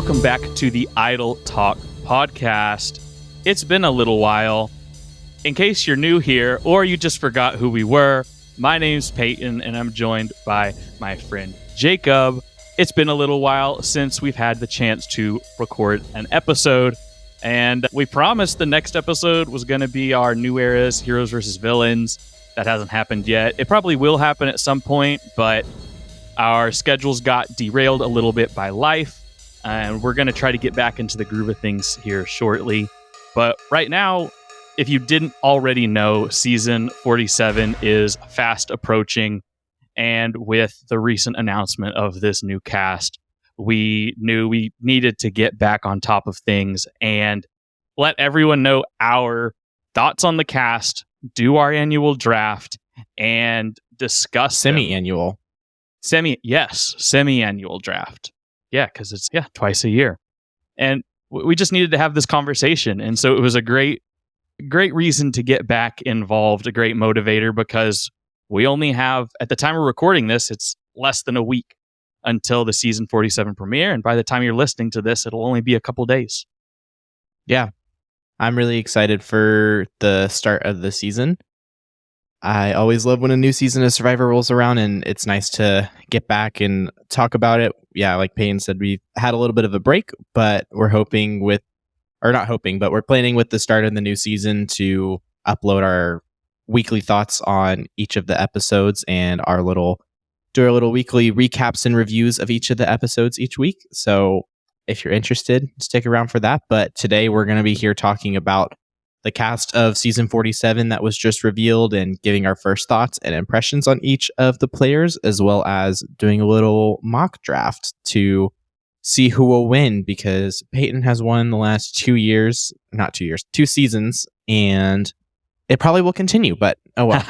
Welcome back to the Idle Talk podcast. It's been a little while. In case you're new here or you just forgot who we were, my name's Peyton and I'm joined by my friend Jacob. It's been a little while since we've had the chance to record an episode, and we promised the next episode was going to be our New Era's Heroes versus Villains. That hasn't happened yet. It probably will happen at some point, but our schedules got derailed a little bit by life, and we're going to try to get back into the groove of things here shortly. But right now, if you didn't already know, season 47 is fast approaching, and with the recent announcement of this new cast, we knew we needed to get back on top of things and let everyone know our thoughts on the cast, do our annual draft, and discuss semi-annual. Semi-annual draft. Yeah, because it's twice a year. And we just needed to have this conversation. And so it was a great reason to get back involved, a great motivator, because we only have, at the time we're recording this, it's less than a week until the season 47 premiere. And by the time you're listening to this, it'll only be a couple days. Yeah, I'm really excited for the start of the season. I always love when a new season of Survivor rolls around, and it's nice to get back and talk about it. Yeah, like Payne said, we've had a little bit of a break, but we're planning with the start of the new season to upload our weekly thoughts on each of the episodes and do our little weekly recaps and reviews of each of the episodes each week. So if you're interested, stick around for that. But today we're going to be here talking about the cast of season 47 that was just revealed and giving our first thoughts and impressions on each of the players, as well as doing a little mock draft to see who will win, because Peyton has won the last 2 seasons, and it probably will continue, but oh well.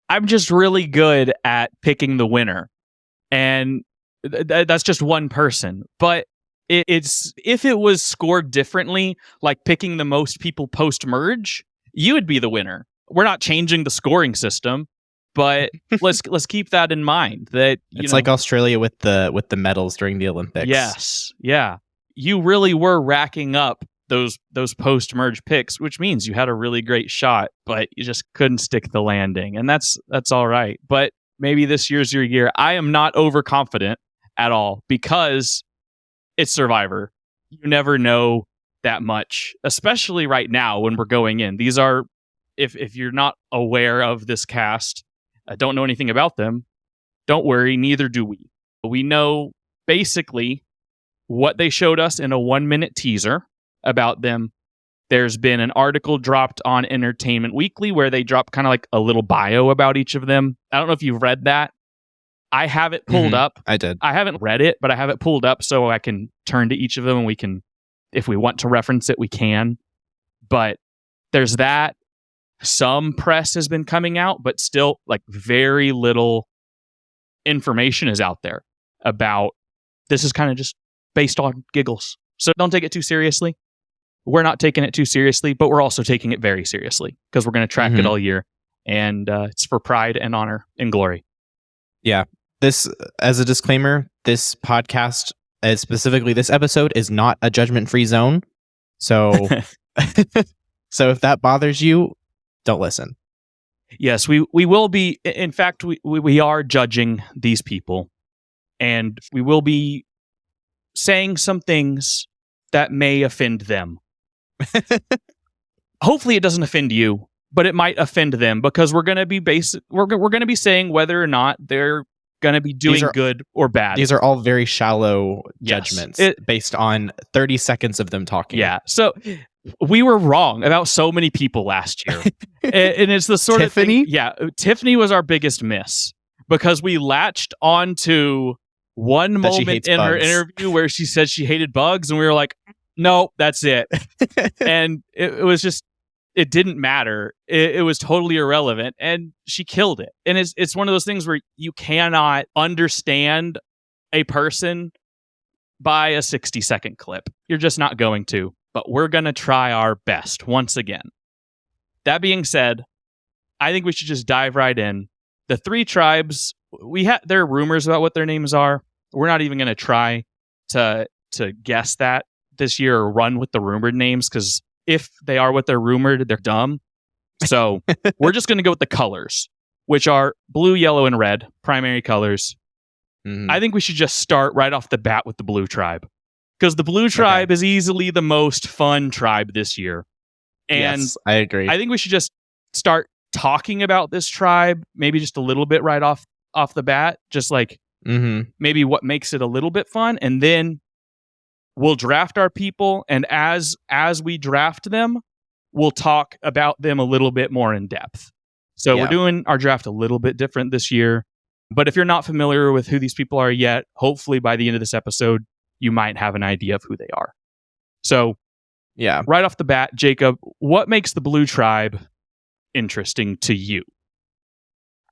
I'm just really good at picking the winner, and that's just one person, but it's if it was scored differently, like picking the most people post-merge, you would be the winner. We're not changing the scoring system, but let's keep that in mind. That it's like Australia with the medals during the Olympics. Yes, yeah, you really were racking up those post-merge picks, which means you had a really great shot, but you just couldn't stick the landing, and that's all right. But maybe this year's your year. I am not overconfident at all, because it's Survivor. You never know that much, especially right now when we're going in. These are, if you're not aware of this cast, don't know anything about them, don't worry, neither do we. We know basically what they showed us in a 1-minute teaser about them. There's been an article dropped on Entertainment Weekly where they drop kind of like a little bio about each of them. I don't know if you've read that. I have it pulled up. I did. I haven't read it, but I have it pulled up so I can turn to each of them and we can, if we want to reference it, we can. But there's that. Some press has been coming out, but still like very little information is out there about this. Is kind of just based on giggles. So don't take it too seriously. We're not taking it too seriously, but we're also taking it very seriously because we're going to track it all year. And it's for pride and honor and glory. Yeah. This, as a disclaimer, this podcast, specifically this episode, is not a judgment-free zone. So, so if that bothers you, don't listen. Yes, we will be. In fact, we are judging these people, and we will be saying some things that may offend them. Hopefully, it doesn't offend you, but it might offend them, because we're going to be We're going to be saying whether or not they're going to be doing good or bad. These are all very shallow judgments based on 30 seconds of them talking. Yeah. So we were wrong about so many people last year. And it's the sort Tiffany? of thing. Yeah. Tiffany was our biggest miss, because we latched onto one moment in her interview where she said she hated bugs. And we were like, no, that's it. And it was just, it didn't matter. It was totally irrelevant, and she killed it. And it's one of those things where you cannot understand a person by a 60-second clip. You're just not going to. But we're going to try our best once again. That being said, I think we should just dive right in. The 3 tribes, there are rumors about what their names are. We're not even going to try to to guess that this year or run with the rumored names, because if they are what they're rumored, they're dumb. So we're just going to go with the colors, which are blue, yellow, and red, primary colors. Mhm. I think we should just start right off the bat with the blue tribe, because the blue tribe is easily the most fun tribe this year. And yes, I agree. I think we should just start talking about this tribe, maybe just a little bit right off the bat, just like maybe what makes it a little bit fun, and then we'll draft our people, and as we draft them, we'll talk about them a little bit more in depth. So we're doing our draft a little bit different this year. But if you're not familiar with who these people are yet, hopefully by the end of this episode, you might have an idea of who they are. So right off the bat, Jacob, what makes the blue tribe interesting to you?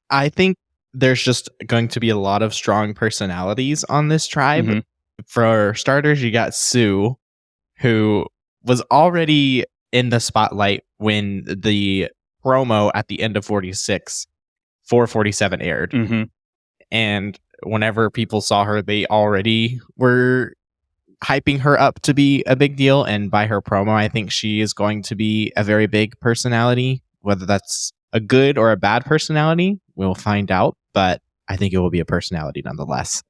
I think there's just going to be a lot of strong personalities on this tribe. For starters, you got Sue, who was already in the spotlight when the promo at the end of 447 aired. And whenever people saw her, they already were hyping her up to be a big deal. And by her promo, I think she is going to be a very big personality. Whether that's a good or a bad personality, we'll find out. But I think it will be a personality nonetheless.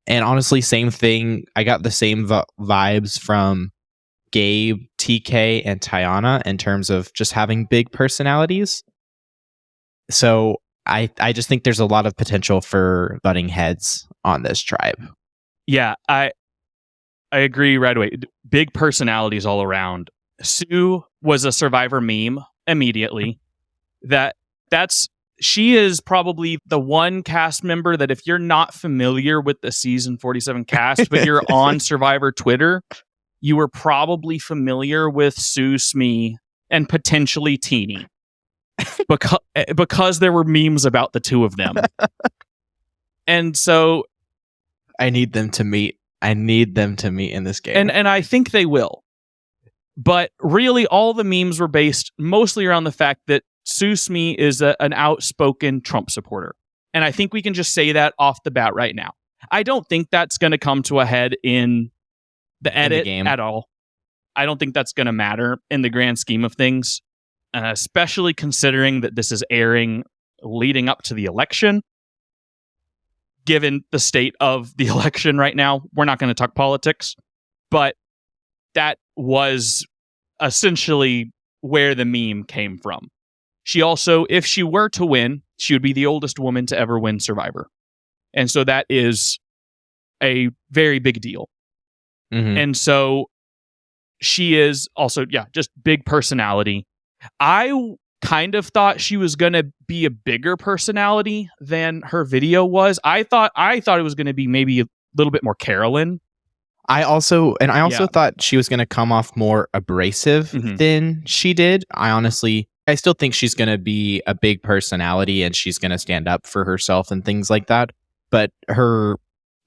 And honestly, same thing. I got the same vibes from Gabe, TK, and Tiana in terms of just having big personalities. So I just think there's a lot of potential for butting heads on this tribe. Yeah, I agree right away. Big personalities all around. Sue was a Survivor meme immediately. She is probably the one cast member that if you're not familiar with the season 47 cast, but you're on Survivor Twitter, you were probably familiar with Sue Smee and potentially Teeny. Because there were memes about the two of them. And so I need them to meet. in this game. And I think they will. But really, all the memes were based mostly around the fact that Sue Smee is an outspoken Trump supporter. And I think we can just say that off the bat right now. I don't think that's going to come to a head in the edit game at all. I don't think that's going to matter in the grand scheme of things. Especially considering that this is airing leading up to the election. Given the state of the election right now, we're not going to talk politics, but that was essentially where the meme came from. She also, if she were to win, she would be the oldest woman to ever win Survivor. And so that is a very big deal. And so she is also, just big personality. I kind of thought she was going to be a bigger personality than her video was. I thought it was going to be maybe a little bit more Carolyn. I also thought she was going to come off more abrasive than she did. I still think she's going to be a big personality and she's going to stand up for herself and things like that. But her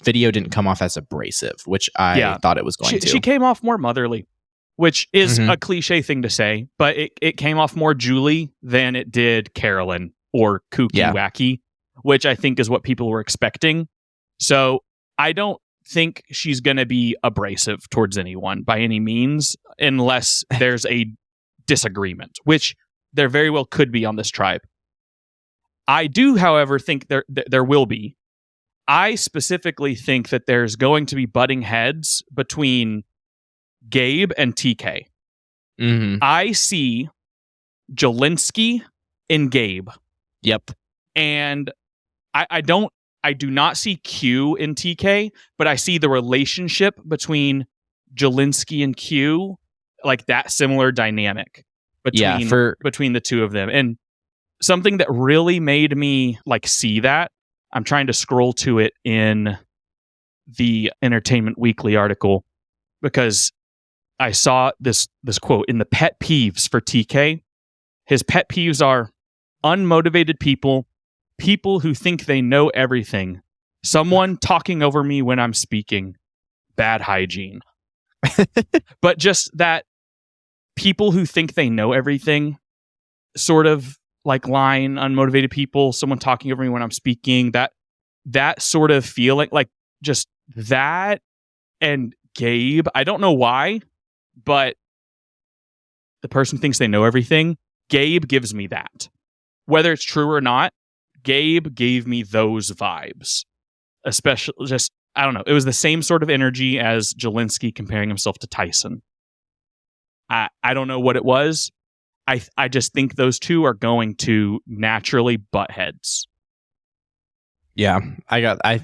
video didn't come off as abrasive, which I thought it was going to. She came off more motherly, which is a cliche thing to say, but it came off more Julie than it did Carolyn or kooky wacky, which I think is what people were expecting. So I don't think she's going to be abrasive towards anyone by any means, unless there's a disagreement, which there very well could be on this tribe. I do, however, think there will be. I specifically think that there's going to be butting heads between Gabe and TK. I see Jelinski and Gabe. Yep. And I do not see Q in TK, but I see the relationship between Jelinski and Q, like that similar dynamic between the two of them. And something that really made me like see that, I'm trying to scroll to it in the Entertainment Weekly article because I saw this quote in the pet peeves for TK. His pet peeves are unmotivated people who think they know everything, someone talking over me when I'm speaking, bad hygiene. But just that people who think they know everything sort of like line, unmotivated people, someone talking over me when I'm speaking, that sort of feeling, like just that and Gabe. I don't know why, but the person thinks they know everything. Gabe gives me that. Whether it's true or not, Gabe gave me those vibes. Especially just, I don't know. It was the same sort of energy as Jelinski comparing himself to Tyson. I don't know what it was. I just think those two are going to naturally butt heads. Yeah, I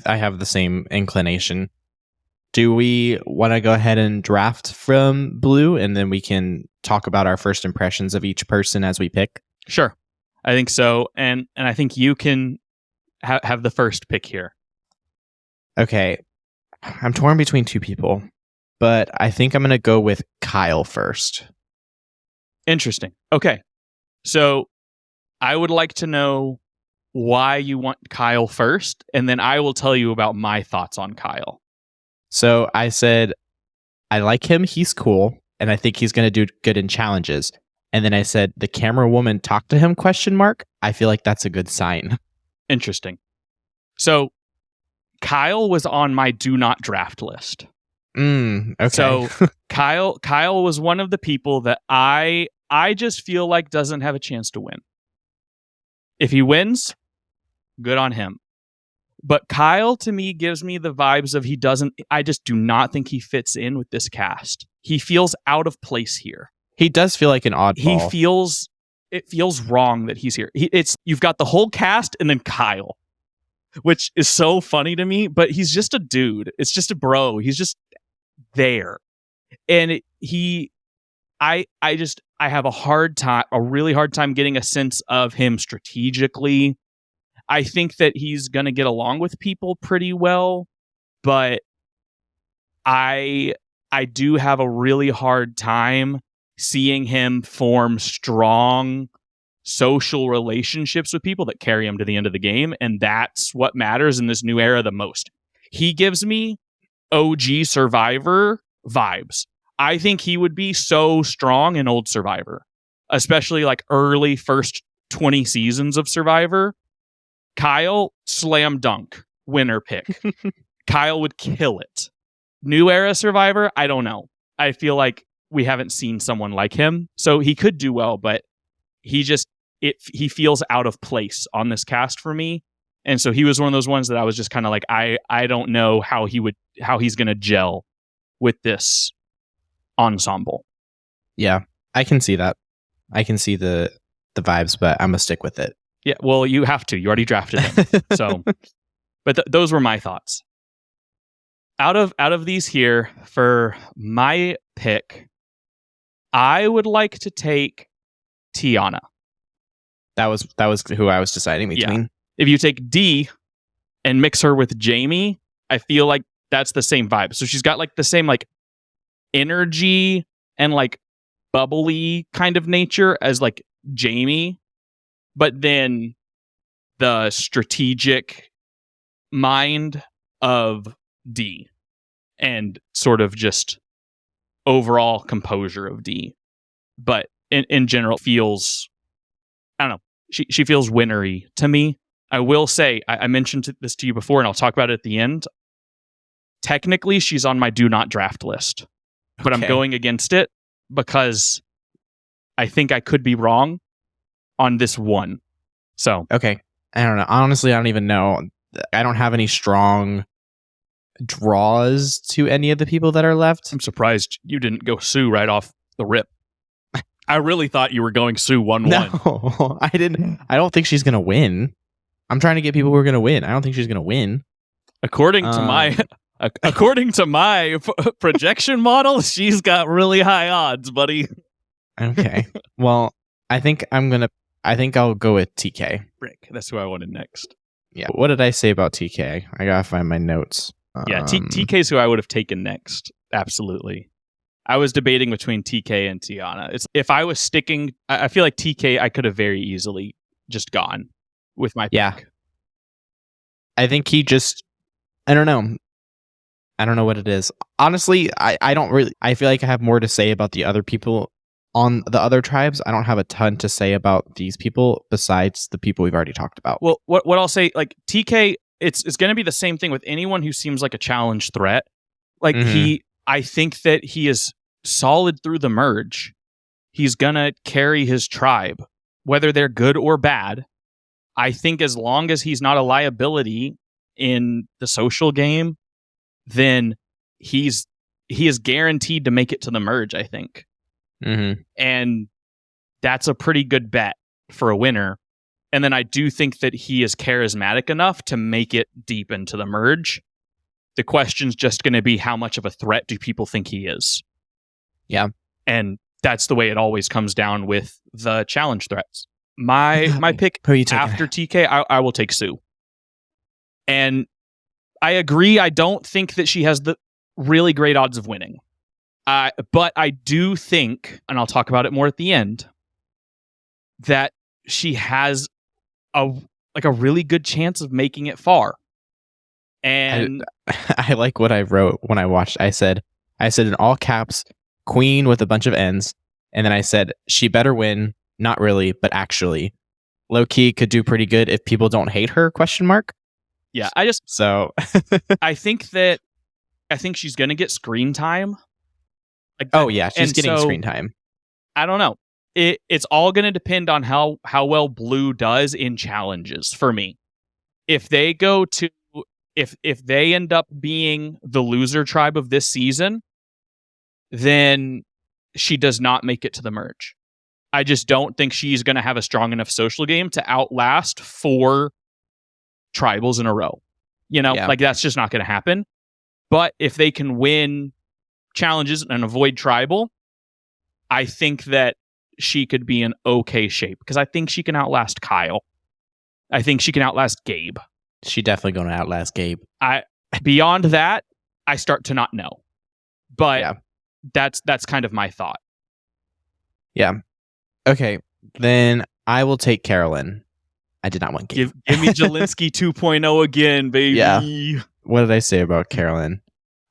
have the same inclination. Do we want to go ahead and draft from Blue, and then we can talk about our first impressions of each person as we pick? Sure. I think so. And I think you can have the first pick here. Okay. I'm torn between two people, but I think I'm going to go with Kyle first. Interesting. Okay. So I would like to know why you want Kyle first, and then I will tell you about my thoughts on Kyle. So I said, I like him. He's cool. And I think he's going to do good in challenges. And then I said, the camera woman talked to him, ? I feel like that's a good sign. Interesting. So Kyle was on my do not draft list. Okay. So Kyle was one of the people that I just feel like doesn't have a chance to win. If he wins, good on him. But Kyle, to me, gives me the vibes of I just do not think he fits in with this cast. He feels out of place here. He does feel like an oddball. It feels wrong that he's here. You've got the whole cast and then Kyle, which is so funny to me, but he's just a dude. It's just a bro. He's just there. And I have a really hard time getting a sense of him strategically. I think that he's going to get along with people pretty well, but I do have a really hard time seeing him form strong social relationships with people that carry him to the end of the game, and that's what matters in this new era the most. He gives me OG Survivor vibes. I think he would be so strong in old Survivor, especially like early first 20 seasons of Survivor. Kyle, slam dunk, winner pick. Kyle would kill it. New era Survivor, I don't know. I feel like we haven't seen someone like him, so he could do well, but he feels out of place on this cast for me. And so he was one of those ones that I was just kind of like, I don't know how he's going to gel with this ensemble. Yeah, I can see that. I can see the vibes, but I'm going to stick with it. Yeah, well, you have to. You already drafted him. So, but those were my thoughts. Out of these here, for my pick, I would like to take Tiana. That was who I was deciding between. Yeah. If you take D and mix her with Jamie, I feel like that's the same vibe. So she's got like the same like energy and like bubbly kind of nature as like Jamie, but then the strategic mind of D and sort of just overall composure of D. But in general, feels, I don't know, she feels winnery to me. I will say, I mentioned this to you before, and I'll talk about it at the end. Technically, she's on my do not draft list, but I'm going against it because I think I could be wrong on this one. So okay, I don't know. Honestly, I don't even know. I don't have any strong draws to any of the people that are left. I'm surprised you didn't go Sue right off the rip. I really thought you were going Sue 1-1. No, I didn't. I don't think she's gonna win. I'm trying to get people who are gonna win. I don't think she's gonna win. According to my projection model, she's got really high odds, buddy. Okay. Well, I think I'll go with TK. Brick. That's who I wanted next. Yeah. What did I say about TK? I gotta find my notes. Yeah, TK's who I would have taken next. Absolutely. I was debating between TK and Tiana. If I was sticking, I feel like TK, I could have very easily just gone with my pick. Yeah. I think he just, I don't know. I don't know what it is. Honestly, I don't really, I feel like I have more to say about the other people on the other tribes. I don't have a ton to say about these people besides the people we've already talked about. Well, what I'll say, like TK, it's going to be the same thing with anyone who seems like a challenge threat. Like I think that he is solid through the merge. He's gonna carry his tribe, whether they're good or bad. I think as long as he's not a liability in the social game, then he is guaranteed to make it to the merge, I think. Mm-hmm. And that's a pretty good bet for a winner. And then I do think that he is charismatic enough to make it deep into the merge. The question's just going to be how much of a threat do people think he is? Yeah. And that's the way it always comes down with the challenge threats. My pick after TK, I will take Sue. And I agree, I don't think that she has the really great odds of winning. But I do think, and I'll talk about it more at the end, that she has a really good chance of making it far. And I like what I wrote when I watched. I said in all caps, Queen with a bunch of N's, and then I said she better win. Not really, but actually, low key could do pretty good if people don't hate her? ? Yeah, I think she's gonna get screen time. She's getting screen time. I don't know. It's all gonna depend on how well Blue does in challenges for me. If they go to if they end up being the loser tribe of this season, then she does not make it to the merge. I just don't think she's going to have a strong enough social game to outlast 4 tribals in a row. That's just not going to happen. But if they can win challenges and avoid tribal, I think that she could be in okay shape because I think she can outlast Kyle. I think she can outlast Gabe. She definitely going to outlast Gabe. Beyond that, I start to not know. But that's kind of my thought. Yeah. Okay, then I will take Carolyn. I did not want Gabe. Give me Jelinski 2.0 again, baby. Yeah. What did I say about Carolyn?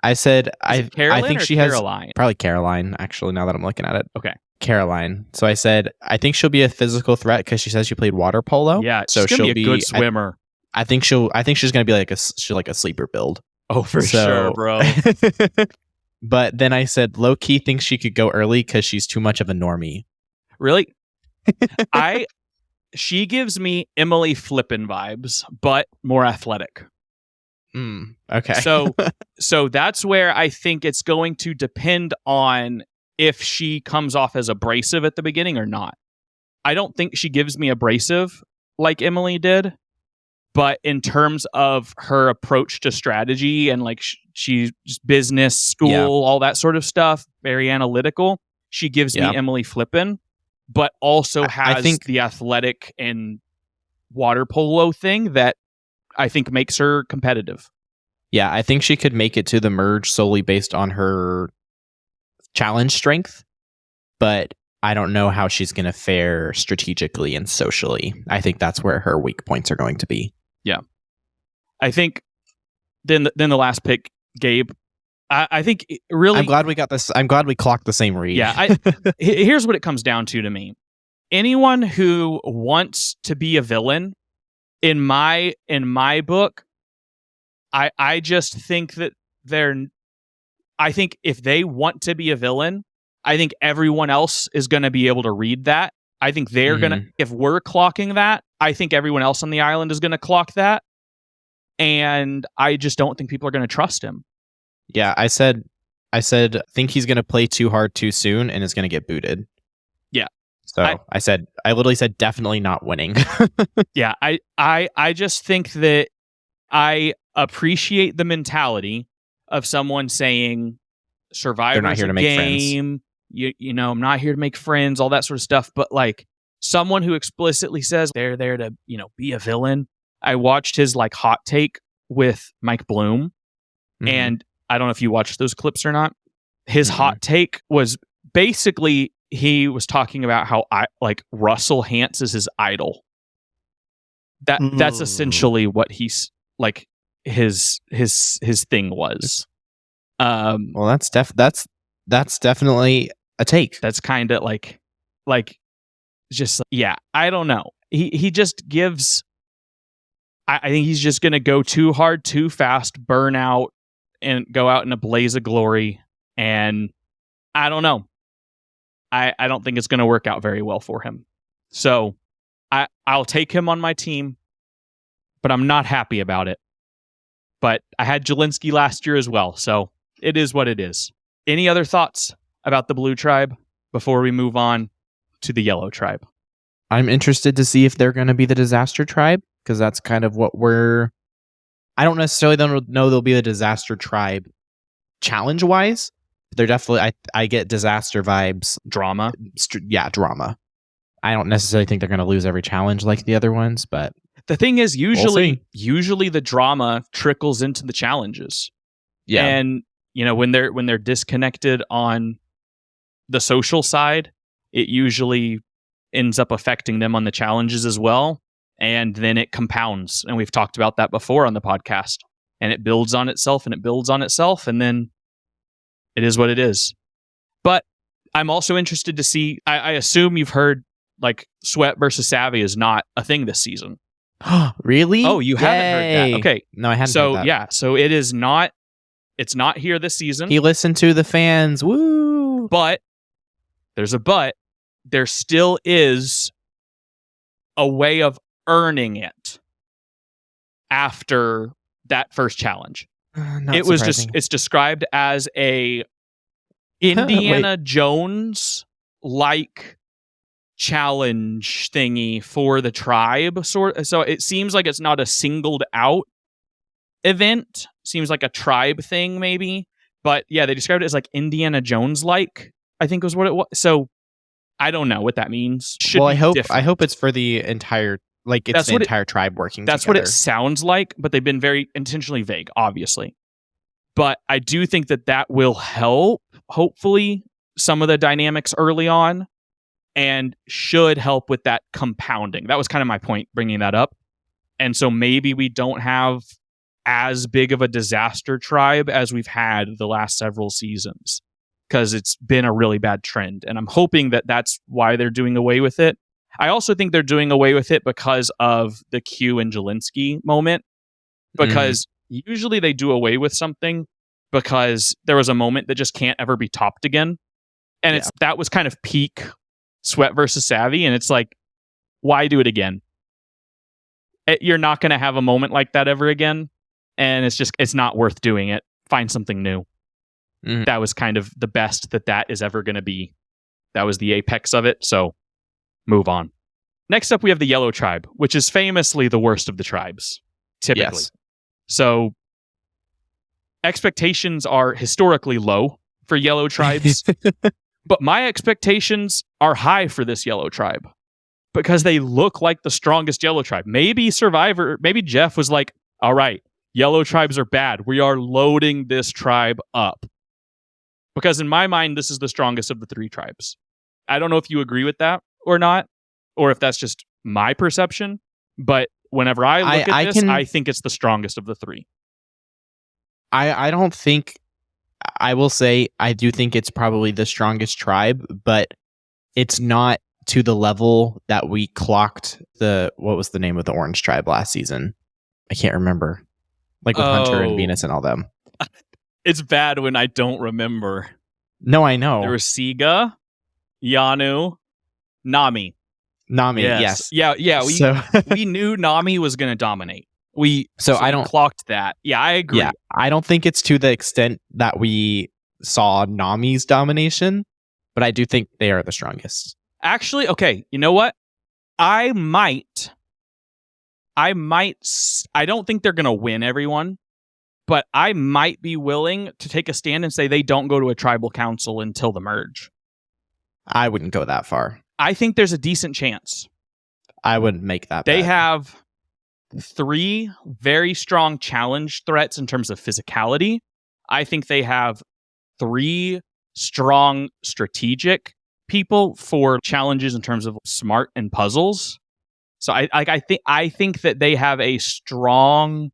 I said I think she Caroline? Has probably Caroline. Actually, now that I'm looking at it, okay, Caroline. So I said I think she'll be a physical threat because she says she played water polo. Yeah, so she'll be a good swimmer. I think she's gonna be like a sleeper build. Oh, for sure, bro. But then I said low key thinks she could go early because she's too much of a normie. Really? She gives me Emily Flippin vibes, but more athletic. Okay. So that's where I think it's going to depend on if she comes off as abrasive at the beginning or not. I don't think she gives me abrasive like Emily did, but in terms of her approach to strategy and like she's business, school, all that sort of stuff, very analytical, she gives me Emily Flippin, but also has the athletic and water polo thing that I think makes her competitive. Yeah, I think she could make it to the merge solely based on her challenge strength, but I don't know how she's going to fare strategically and socially. I think that's where her weak points are going to be. Yeah. I think then the last pick, Gabe, I think really... I'm glad we got this. I'm glad we clocked the same read. Yeah. Here's what it comes down to me. Anyone who wants to be a villain, in my book, I just think that I think if they want to be a villain, I think everyone else is going to be able to read that. I think they're going to, if we're clocking that, I think everyone else on the island is going to clock that. And I just don't think people are going to trust him. Yeah, I said, think he's going to play too hard too soon and is going to get booted. Yeah. So I literally said definitely not winning. Yeah, I just think that I appreciate the mentality of someone saying Survivor's not here to make game. You know, I'm not here to make friends, all that sort of stuff. But like someone who explicitly says they're there to, be a villain. I watched his like hot take with Mike Bloom, and I don't know if you watched those clips or not. His hot take was basically he was talking about how Russell Hantz is his idol. That's essentially what he's like his thing was. Well, that's definitely a take. That's kind of like just I don't know. He just gives. I think he's just gonna go too hard, too fast, burn out, and go out in a blaze of glory. And I don't know. I don't think it's going to work out very well for him. So I'll take him on my team, but I'm not happy about it. But I had Jelinski last year as well, so it is what it is. Any other thoughts about the Blue Tribe before we move on to the Yellow Tribe? I'm interested to see if they're going to be the Disaster Tribe, because that's kind of what I don't necessarily know they'll be the Disaster Tribe challenge-wise. They're definitely, I get disaster vibes. Drama? Drama. I don't necessarily think they're going to lose every challenge like the other ones, but the thing is, usually the drama trickles into the challenges. Yeah. And, when they're disconnected on the social side, it usually ends up affecting them on the challenges as well. And then it compounds. And we've talked about that before on the podcast. And it builds on itself and it builds on itself. And then it is what it is. But I'm also interested to see, I assume you've heard like Sweat versus Savvy is not a thing this season. Really? Oh, you haven't heard that. Okay. No, I hadn't heard that. Yeah. So it is not, it's not here this season. He listened to the fans. Woo! But there's a but. There still is a way of earning it after that first challenge. It was surprising. It's described as a Indiana Jones like challenge thingy for the tribe so it seems like it's not a singled out event. Seems like a tribe thing maybe, but yeah, they described it as like Indiana Jones like, I think was what it was. So I don't know what that means. I hope it's for the entire, like it's the entire tribe working that's together. What it sounds like, but they've been very intentionally vague, obviously. But I do think that will help, hopefully, some of the dynamics early on, and should help with that compounding. That was kind of my point, bringing that up. And so maybe we don't have as big of a disaster tribe as we've had the last several seasons, because it's been a really bad trend. And I'm hoping that that's why they're doing away with it. I also think they're doing away with it because of the Q and Jelinski moment, because usually they do away with something because there was a moment that just can't ever be topped again. And that was kind of peak Sweat versus Savvy. And it's like, why do it again? You're not going to have a moment like that ever again. And it's not worth doing it. Find something new. That was kind of the best that is ever going to be. That was the apex of it. So move on. Next up, we have the Yellow Tribe, which is famously the worst of the tribes, typically. Yes. So expectations are historically low for Yellow Tribes, but my expectations are high for this Yellow Tribe because they look like the strongest Yellow Tribe. Maybe Jeff was like, all right, Yellow Tribes are bad. We are loading this tribe up. Because in my mind, this is the strongest of the three tribes. I don't know if you agree with that or not, or if that's just my perception. But whenever I look at this, I think it's the strongest of the three. I don't think, I will say, I do think it's probably the strongest tribe, but it's not to the level that we clocked what was the name of the Orange Tribe last season? I can't remember. Like with Hunter and Venus and all them. It's bad when I don't remember. No, I know. There was Siga, Yanu, Nami. Yes. Yeah. We knew Nami was going to dominate. We clocked that. Yeah, I agree. Yeah, I don't think it's to the extent that we saw Nami's domination, but I do think they are the strongest. Actually, okay, you know what? I don't think they're going to win everyone, but I might be willing to take a stand and say they don't go to a tribal council until the merge. I wouldn't go that far. I think there's a decent chance. I wouldn't make that bet. They have 3 very strong challenge threats in terms of physicality. I think they have 3 strong strategic people for challenges in terms of smart and puzzles. So I think that they have a strong,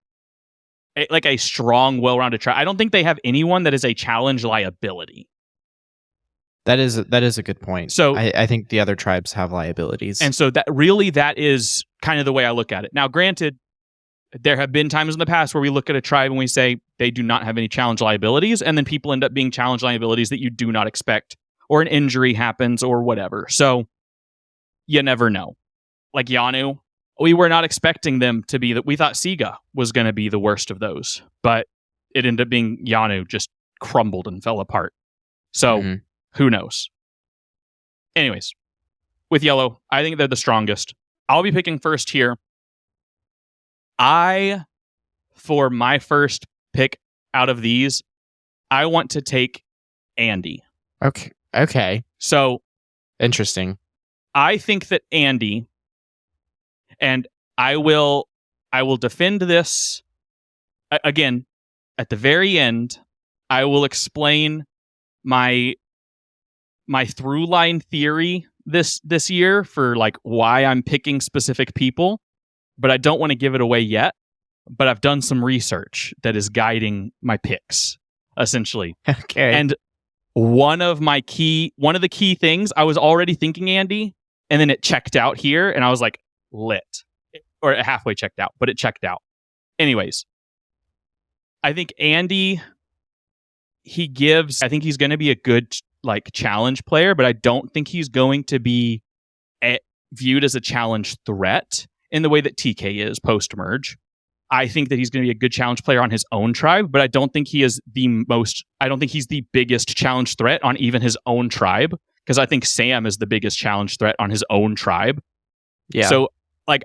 well-rounded tribe. I don't think they have anyone that is a challenge liability. That is a good point. So I think the other tribes have liabilities. And so that is kind of the way I look at it. Now, granted, there have been times in the past where we look at a tribe and we say they do not have any challenge liabilities, and then people end up being challenge liabilities that you do not expect, or an injury happens or whatever. So you never know. Like Yanu, we were not expecting them to be that. We thought Siga was going to be the worst of those, but it ended up being Yanu just crumbled and fell apart. So who knows? Anyways, with yellow, I think they're the strongest. I'll be picking first here. For my first pick out of these, I want to take Andy. Okay. So interesting. I think that Andy, and I will defend this again at the very end. I will explain my through line theory this year for like why I'm picking specific people, but I don't want to give it away yet. But I've done some research that is guiding my picks, essentially. Okay. And one of the key things, I was already thinking Andy, and then it checked out here, and I was like, lit. Or it halfway checked out, but it checked out. Anyways, I think Andy, I think he's going to be a good like challenge player, but I don't think he's going to be viewed as a challenge threat in the way that TK is post-merge. I think that he's going to be a good challenge player on his own tribe, but I don't think he's the biggest challenge threat on even his own tribe, because I think Sam is the biggest challenge threat on his own tribe. Yeah. So like,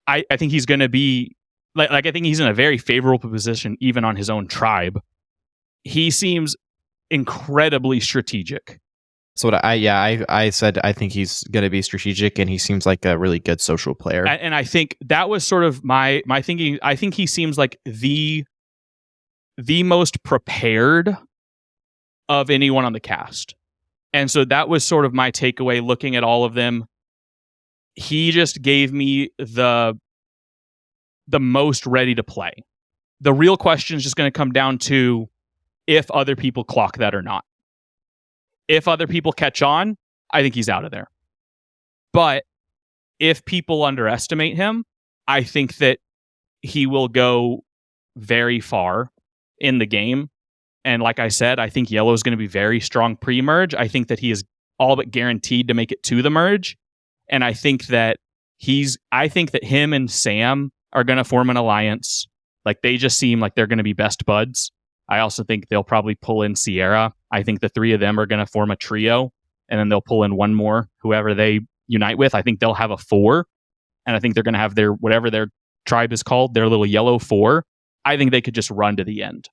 I think he's going to be like I think he's in a very favorable position even on his own tribe. He seems incredibly strategic. So what I said I think he's going to be strategic, and he seems like a really good social player. And I think that was sort of my thinking. I think he seems like the most prepared of anyone on the cast. And so that was sort of my takeaway looking at all of them. He just gave me the most ready to play. The real question is just going to come down to if other people clock that or not. If other people catch on, I think he's out of there. But if people underestimate him, I think that he will go very far in the game. And like I said, I think yellow is going to be very strong pre-merge. I think that he is all but guaranteed to make it to the merge. And I think that him and Sam are going to form an alliance. Like they just seem like they're going to be best buds. I also think they'll probably pull in Sierra. I think the three of them are going to form a trio, and then they'll pull in one more, whoever they unite with. I think they'll have a 4, and I think they're going to have whatever their tribe is called, their little yellow 4. I think they could just run to the end.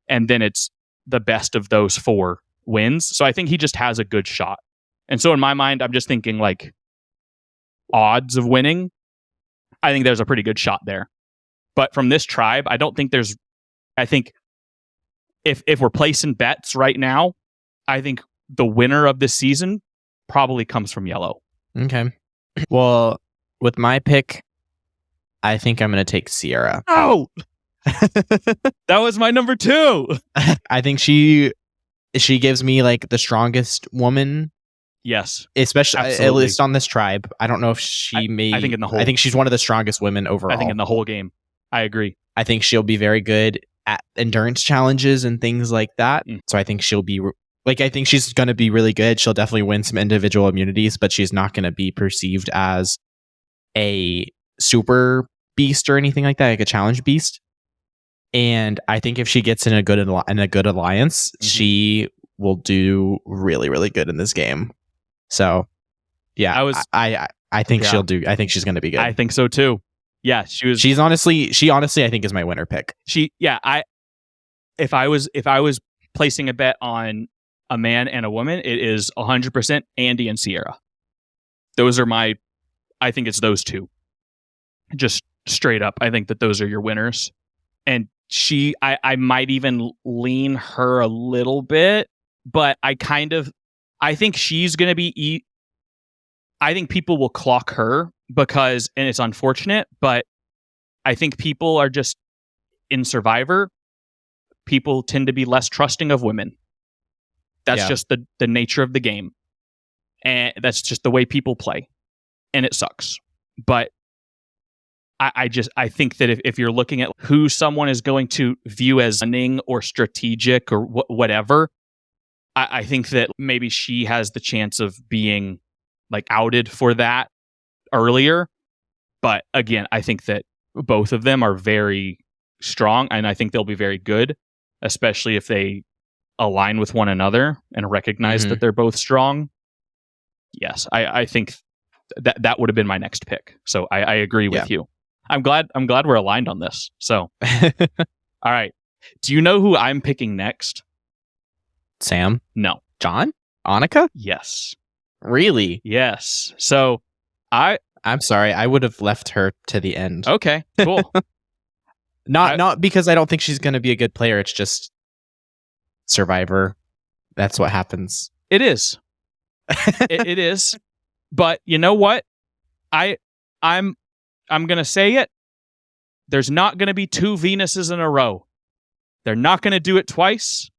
And then it's the best of those 4 wins. So I think he just has a good shot. And so in my mind, I'm just thinking like odds of winning. I think there's a pretty good shot there. But from this tribe, I think if we're placing bets right now, I think the winner of this season probably comes from yellow. Okay. Well, with my pick, I think I'm going to take Sierra. Oh! That was my number 2. I think she gives me like the strongest woman. Yes. Especially absolutely. At least on this tribe. I don't know if I think in the whole, I think she's one of the strongest women overall. I think in the whole game. I agree. I think she'll be very good at endurance challenges and things like that. So I think she'll be I think she's going to be really good. She'll definitely win some individual immunities, but she's not going to be perceived as a super beast or anything like that, like a challenge beast. And I think if she gets in a good alliance, she will do really, really good in this game. So, yeah, I think she'll do. I think she's going to be good. I think so too. Yeah, She honestly, I think is my winner pick. If I was placing a bet on a man and a woman, it is 100% Andy and Sierra. I think it's those two. Just straight up, I think that those are your winners. And I might even lean her a little bit, but I think she's going to be, I think people will clock her because, and it's unfortunate, but I think people are just, in Survivor, people tend to be less trusting of women. That's just the nature of the game. And that's just the way people play. And it sucks. But I think that if you're looking at who someone is going to view as cunning or strategic or whatever, I think that maybe she has the chance of being like outed for that earlier. But again, I think that both of them are very strong, and I think they'll be very good, especially if they align with one another and recognize that they're both strong. Yes, I think that would have been my next pick. So I agree with you. I'm glad we're aligned on this. So, all right. Do you know who I'm picking next? Sam? No. John? Annika? Yes. Really? Yes. So I'm sorry. I would have left her to the end. Okay, cool. Not because I don't think she's going to be a good player. It's just Survivor. That's what happens. It is. it is. But you know what? I'm going to say it. There's not going to be 2 Venuses in a row. They're not going to do it twice.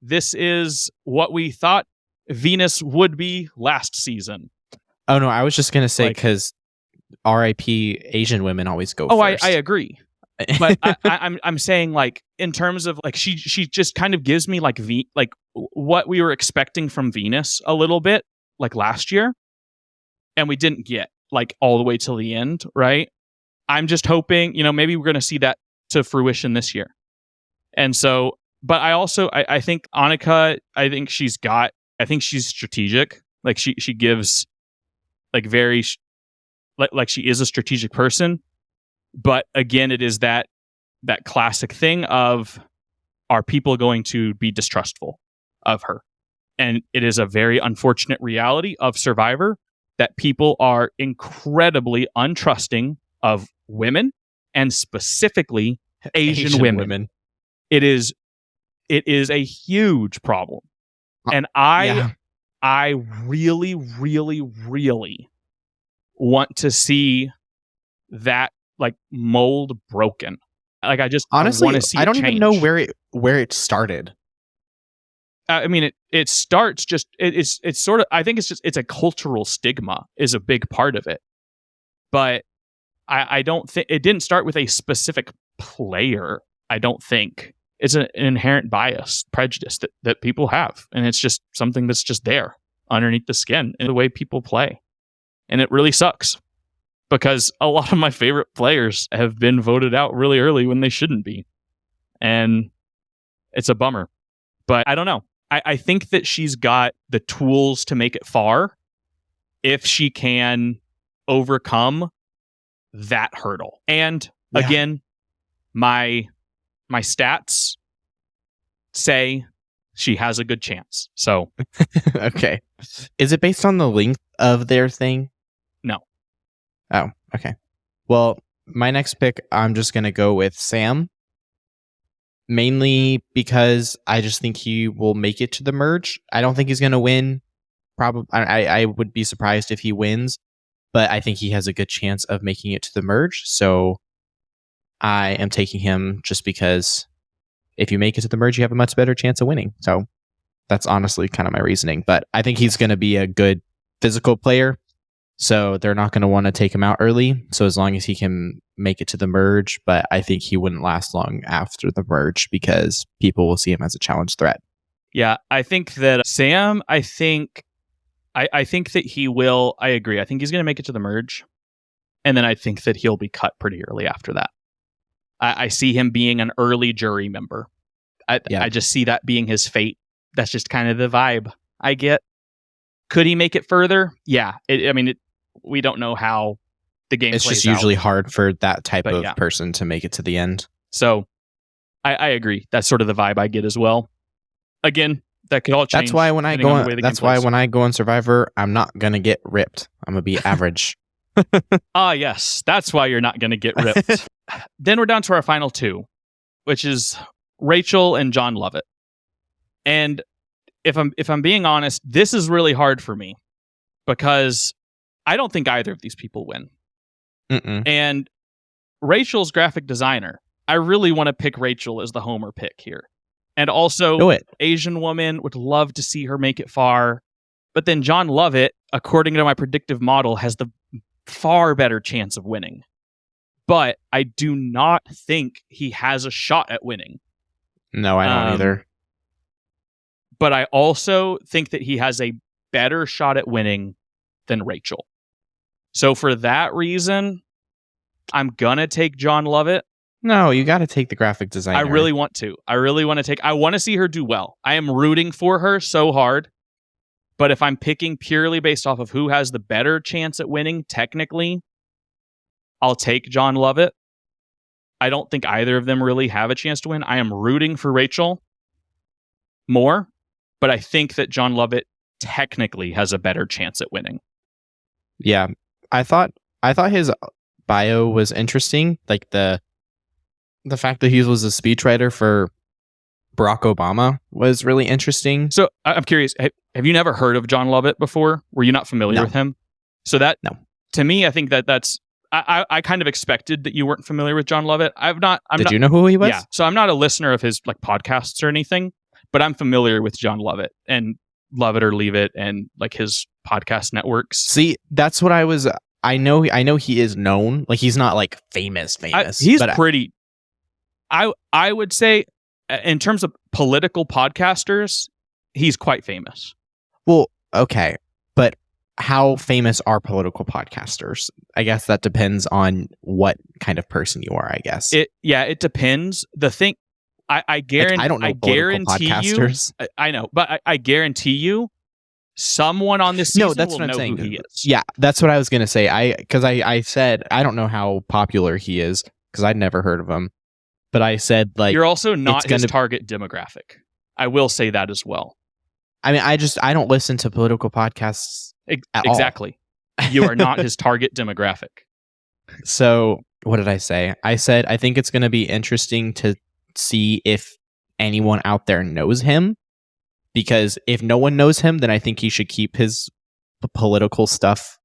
This is what we thought Venus would be last season. Oh, no, I was just going to say because RIP Asian women always go first. I agree. But I'm saying like in terms of like she just kind of gives me like what we were expecting from Venus a little bit like last year, and we didn't get like all the way till the end, right? I'm just hoping, maybe we're going to see that to fruition this year. And so, but I think Annika, I think she's strategic. Like she gives like very like she is a strategic person. But again, it is that classic thing of, are people going to be distrustful of her? And it is a very unfortunate reality of Survivor that people are incredibly untrusting of women, and specifically Asian women. It is a huge problem. And I really, really, really want to see that like mold broken. Like I just honestly want to see. I don't even know where it started. I mean, it starts just it's sort of, I think it's a cultural stigma is a big part of it, but I don't think it didn't start with a specific player. I don't think it's an inherent bias, prejudice that people have, and it's just something that's just there underneath the skin in the way people play, and it really sucks. Because a lot of my favorite players have been voted out really early when they shouldn't be. And it's a bummer. But I don't know. I think that she's got the tools to make it far if she can overcome that hurdle. And again, my stats say she has a good chance. So okay. Is it based on the length of their thing? No. Oh, okay. Well, my next pick, I'm just going to go with Sam. Mainly because I just think he will make it to the merge. I don't think he's going to win. Probably, I would be surprised if he wins, but I think he has a good chance of making it to the merge. So I am taking him just because if you make it to the merge, you have a much better chance of winning. So that's honestly kind of my reasoning. But I think he's going to be a good physical player. So they're not going to want to take him out early. So as long as he can make it to the merge, but I think he wouldn't last long after the merge because people will see him as a challenge threat. Yeah, I think that Sam, I think that he will, I agree. I think he's going to make it to the merge. And then I think that he'll be cut pretty early after that. I see him being an early jury member. I just see that being his fate. That's just kind of the vibe I get. Could he make it further? Yeah. We don't know how the game plays out. It's just usually hard for that type of person to make it to the end. So I agree. That's sort of the vibe I get as well. Again, that could all change. That's why when I go on Survivor, I'm not going to get ripped. I'm going to be average. Yes. That's why you're not going to get ripped. Then we're down to our final two, which is Rachel and John Lovett. And if I'm being honest, this is really hard for me because I don't think either of these people win. And Rachel's graphic designer. I really want to pick Rachel as the homer pick here. And also, Asian woman, would love to see her make it far. But then John Lovett, according to my predictive model, has the far better chance of winning. but I do not think he has a shot at winning. No, I don't either. But I also think that he has a better shot at winning than Rachel. So for that reason, I'm going to take John Lovett. No, you got to take the graphic designer. I really want to. I want to see her do well. I am rooting for her so hard. But if I'm picking purely based off of who has the better chance at winning, technically, I'll take John Lovett. I don't think either of them really have a chance to win. I am rooting for Rachel more, but I think that John Lovett technically has a better chance at winning. Yeah, I thought his bio was interesting, like the fact that he was a speechwriter for Barack Obama was really interesting. So I'm curious, have you never heard of John Lovett before? Were you not familiar with him? So that, no. To me, I think that's, I kind of expected that you weren't familiar with John Lovett. Did you know who he was? Yeah. So I'm not a listener of his like podcasts or anything, but I'm familiar with John Lovett and Love It or Leave It and like his podcast networks. See, that's what I know he is known. Like he's not like famous. He's pretty. I would say, in terms of political podcasters, he's quite famous. Well, okay, but how famous are political podcasters? I guess that depends on what kind of person you are. I guess it depends. The thing, I guarantee. Like, I don't know. I guarantee podcasters. I know, but I guarantee you, someone on this season that's will what I'm know saying. Who he is. Yeah, that's what I was gonna say. I said I don't know how popular he is because I'd never heard of him. But I said, like, you're also not his target demographic. I will say that as well. I mean, I don't listen to political podcasts at exactly. all. You are not his target demographic. So what did I say? I said I think it's going to be interesting to see if anyone out there knows him. Because if no one knows him, then I think he should keep his political stuff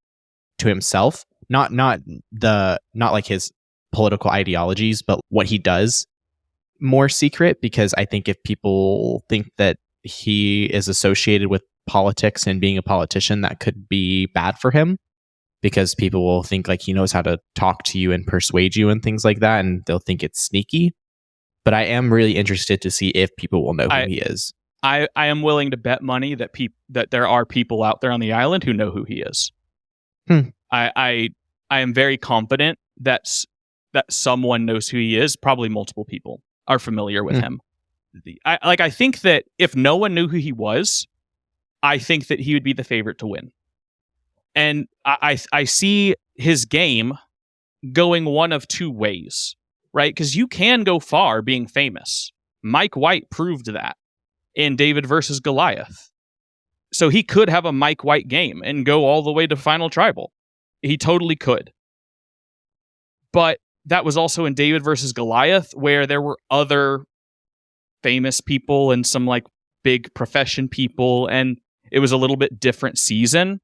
to himself. Not like his political ideologies, but what he does more secret, because I think if people think that he is associated with politics and being a politician, that could be bad for him, because people will think like he knows how to talk to you and persuade you and things like that, and they'll think it's sneaky. But I am really interested to see if people will know who he is. I am willing to bet money that that there are people out there on the island who know who he is. I am very confident that someone knows who he is. Probably multiple people are familiar with him. I think that if no one knew who he was, I think that he would be the favorite to win. And I see his game going one of two ways, right? Because you can go far being famous. Mike White proved that in David versus Goliath. So he could have a Mike White game and go all the way to Final Tribal. He totally could. But that was also in David versus Goliath, where there were other famous people and some like big profession people, and it was a little bit different season.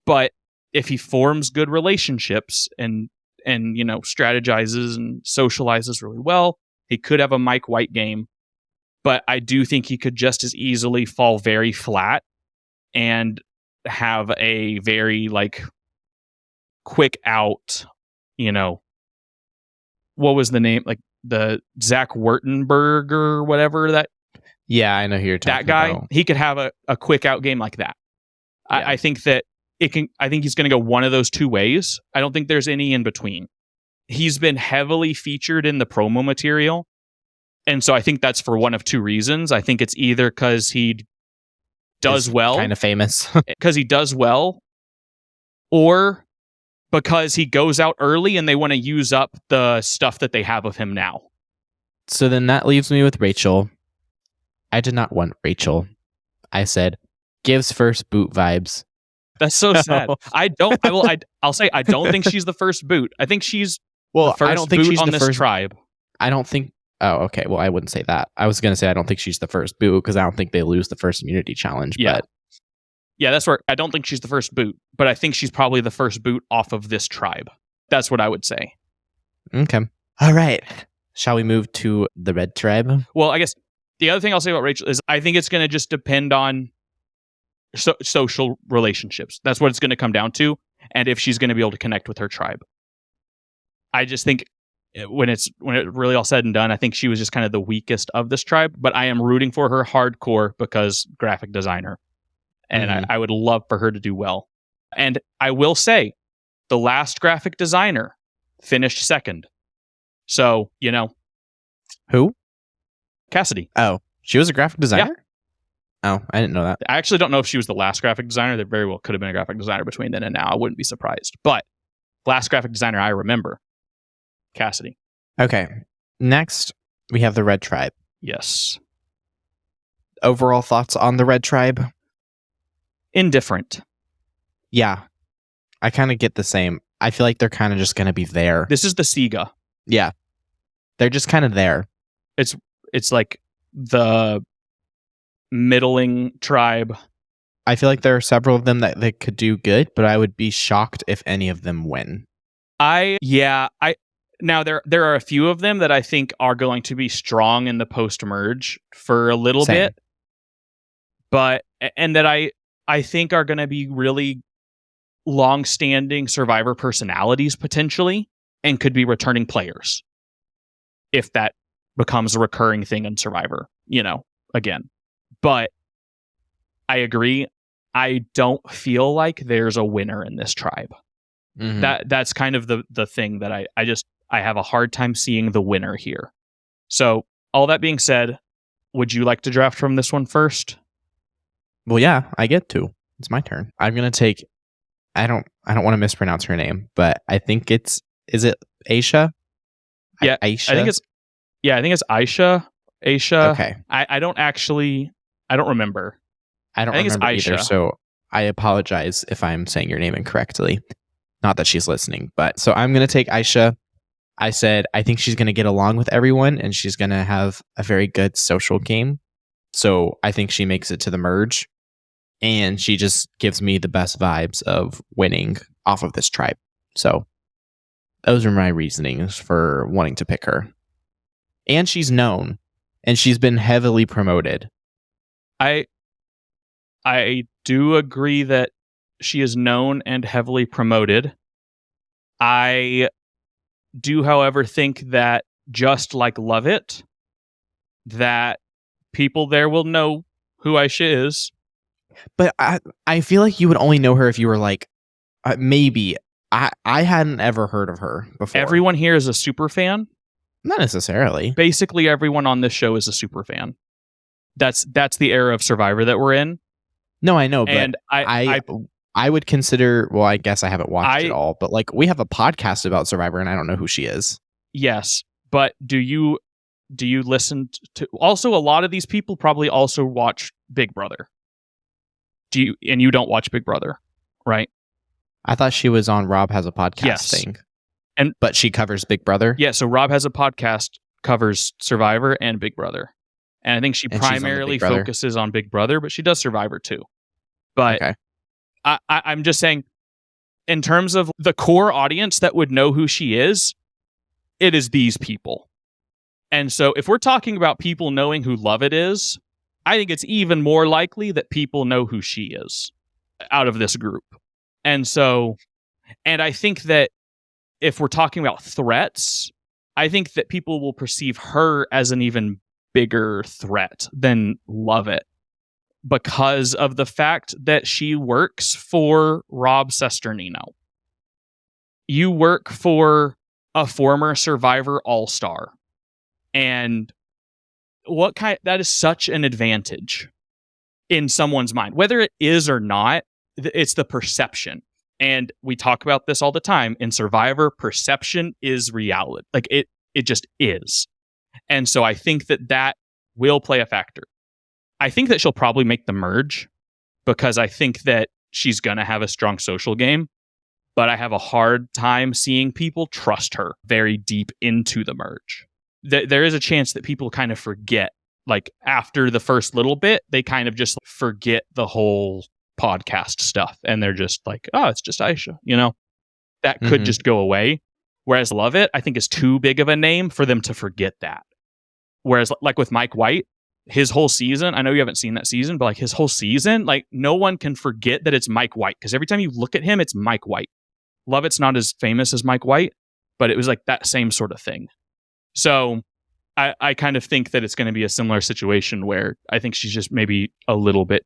But if he forms good relationships and strategizes and socializes really well, he could have a Mike White game. But I do think he could just as easily fall very flat and have a very like quick out, what was the name? Like the Zach Wurtenberg or whatever that. Yeah, I know who you're talking that guy, about. He could have a quick out game like that. Yeah. I think that I think he's going to go one of those two ways. I don't think there's any in between. He's been heavily featured in the promo material. And so I think that's for one of two reasons. I think it's either because he does well. Kind of famous. Because he does well. Or because he goes out early and they want to use up the stuff that they have of him now. So then that leaves me with Rachel. I did not want Rachel. I said, gives first boot vibes. That's so sad. I'll say I don't think she's the first boot. I think she's the first I don't think boot she's on the this first tribe. I don't think. Oh, okay. Well, I wouldn't say that. I was going to say I don't think she's the first boot because I don't think they lose the first immunity challenge. Yeah. But yeah, that's where I don't think she's the first boot, but I think she's probably the first boot off of this tribe. That's what I would say. Okay. All right. Shall we move to the red tribe? Well, I guess the other thing I'll say about Rachel is I think it's going to just depend on social relationships. That's what it's going to come down to, and if she's going to be able to connect with her tribe. I just think when it really all said and done, I think she was just kind of the weakest of this tribe, but I am rooting for her hardcore because graphic designer. And I would love for her to do well. And I will say, the last graphic designer finished second. So, Who? Cassidy. Oh, she was a graphic designer? Yeah. Oh, I didn't know that. I actually don't know if she was the last graphic designer. There very well could have been a graphic designer between then and now. I wouldn't be surprised. But last graphic designer I remember, Cassidy. Okay. Next, we have the Red Tribe. Yes. Overall thoughts on the Red Tribe? Indifferent. Yeah. I kind of get the same. I feel like they're kind of just going to be there. This is the Sega. Yeah. They're just kind of there. It's like the middling tribe. I feel like there are several of them that could do good, but I would be shocked if any of them win. Now there are a few of them that I think are going to be strong in the post-merge for a little bit. But and that I think are going to be really long-standing Survivor personalities potentially and could be returning players if that becomes a recurring thing in Survivor, again. But I agree. I don't feel like there's a winner in this tribe. Mm-hmm. That's kind of the thing that I have a hard time seeing the winner here. So all that being said, would you like to draft from this one first? Well, yeah, I get to. It's my turn. I'm going to take, I don't want to mispronounce her name, but I think is it Aisha? Yeah, Aisha? I think it's Aisha. Aisha. Okay. I don't remember. I don't remember either, so I apologize if I'm saying your name incorrectly. Not that she's listening, but so I'm going to take Aisha. I said, I think she's going to get along with everyone and she's going to have a very good social game. So I think she makes it to the merge and she just gives me the best vibes of winning off of this tribe. So those are my reasonings for wanting to pick her. And she's known and she's been heavily promoted. I do agree that she is known and heavily promoted. I do, however, think that just like Love It, that people there will know who Aisha is. But I feel like you would only know her if you were like, maybe. I hadn't ever heard of her before. Everyone here is a super fan? Not necessarily. Basically, everyone on this show is a super fan. That's the era of Survivor that we're in. No, I know, but and I would consider, well, I guess I haven't watched it all, but like we have a podcast about Survivor and I don't know who she is. Yes, but do you listen to, also a lot of these people probably also watch Big Brother. And you don't watch Big Brother, right? I thought she was on Rob Has a Podcast thing. But she covers Big Brother? Yeah, so Rob Has a Podcast covers Survivor and Big Brother. And I think she primarily focuses on Big Brother, but she does Survivor too. But okay. I'm just saying, in terms of the core audience that would know who she is, it is these people. And so if we're talking about people knowing who Love It is, I think it's even more likely that people know who she is out of this group. And I think that if we're talking about threats, I think that people will perceive her as an even bigger threat than Love It because of the fact that she works for Rob Cesternino. You work for a former Survivor All-Star. And that is such an advantage in someone's mind. Whether it is or not, it's the perception. And we talk about this all the time. In Survivor, perception is reality. Like it just is. And so I think that will play a factor. I think that she'll probably make the merge because I think that she's going to have a strong social game. But I have a hard time seeing people trust her very deep into the merge. There is a chance that people kind of forget, like after the first little bit, they kind of just forget the whole podcast stuff. And they're just like, oh, it's just Aisha, that could just go away. Whereas Love It, I think is too big of a name for them to forget that. Whereas like with Mike White, his whole season, I know you haven't seen that season, but like his whole season, like no one can forget that it's Mike White. Because every time you look at him, it's Mike White. Love It's not as famous as Mike White, but it was like that same sort of thing. So I kind of think that it's going to be a similar situation where I think she's just maybe a little bit,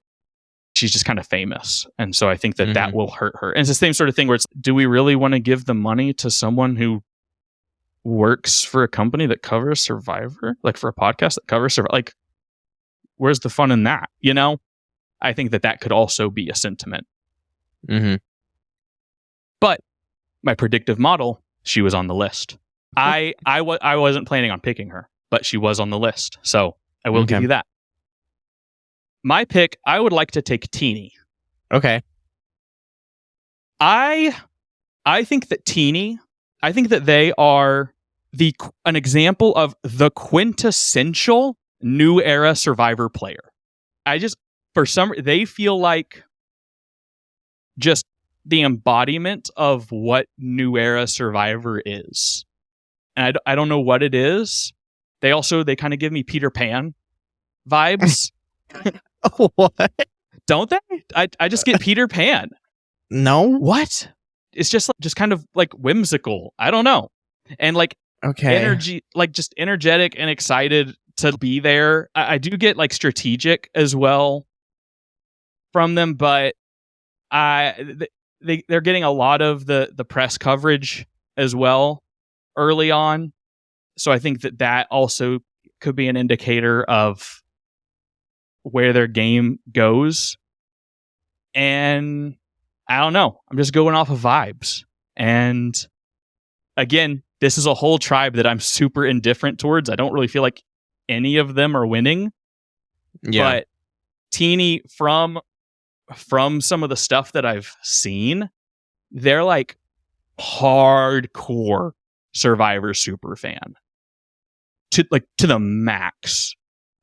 she's just kind of famous. And so I think that that will hurt her. And it's the same sort of thing where it's, do we really want to give the money to someone who works for a company that covers Survivor? Like for a podcast that covers Survivor? Like, where's the fun in that? You know? I think that that could also be a sentiment. But my predictive model, she was on the list. I wasn't planning on picking her, but she was on the list. So I will give you that. My pick, I would like to take Teeny. Okay. I think that Teeny, I think that they are an example of the quintessential new era Survivor player. They feel like just the embodiment of what new era Survivor is. And I don't know what it is. They kind of give me Peter Pan vibes. What? Don't they? I just get Peter Pan. No. What? It's just kind of like whimsical. I don't know. And like energy, like just energetic and excited to be there. I do get like strategic as well from them, but they're getting a lot of the press coverage as well early on. So I think that also could be an indicator of where their game goes. And I don't know. I'm just going off of vibes. And again, this is a whole tribe that I'm super indifferent towards. I don't really feel like any of them are winning. Yeah. But Teeny, from some of the stuff that I've seen, they're like hardcore Survivor super fan to the max.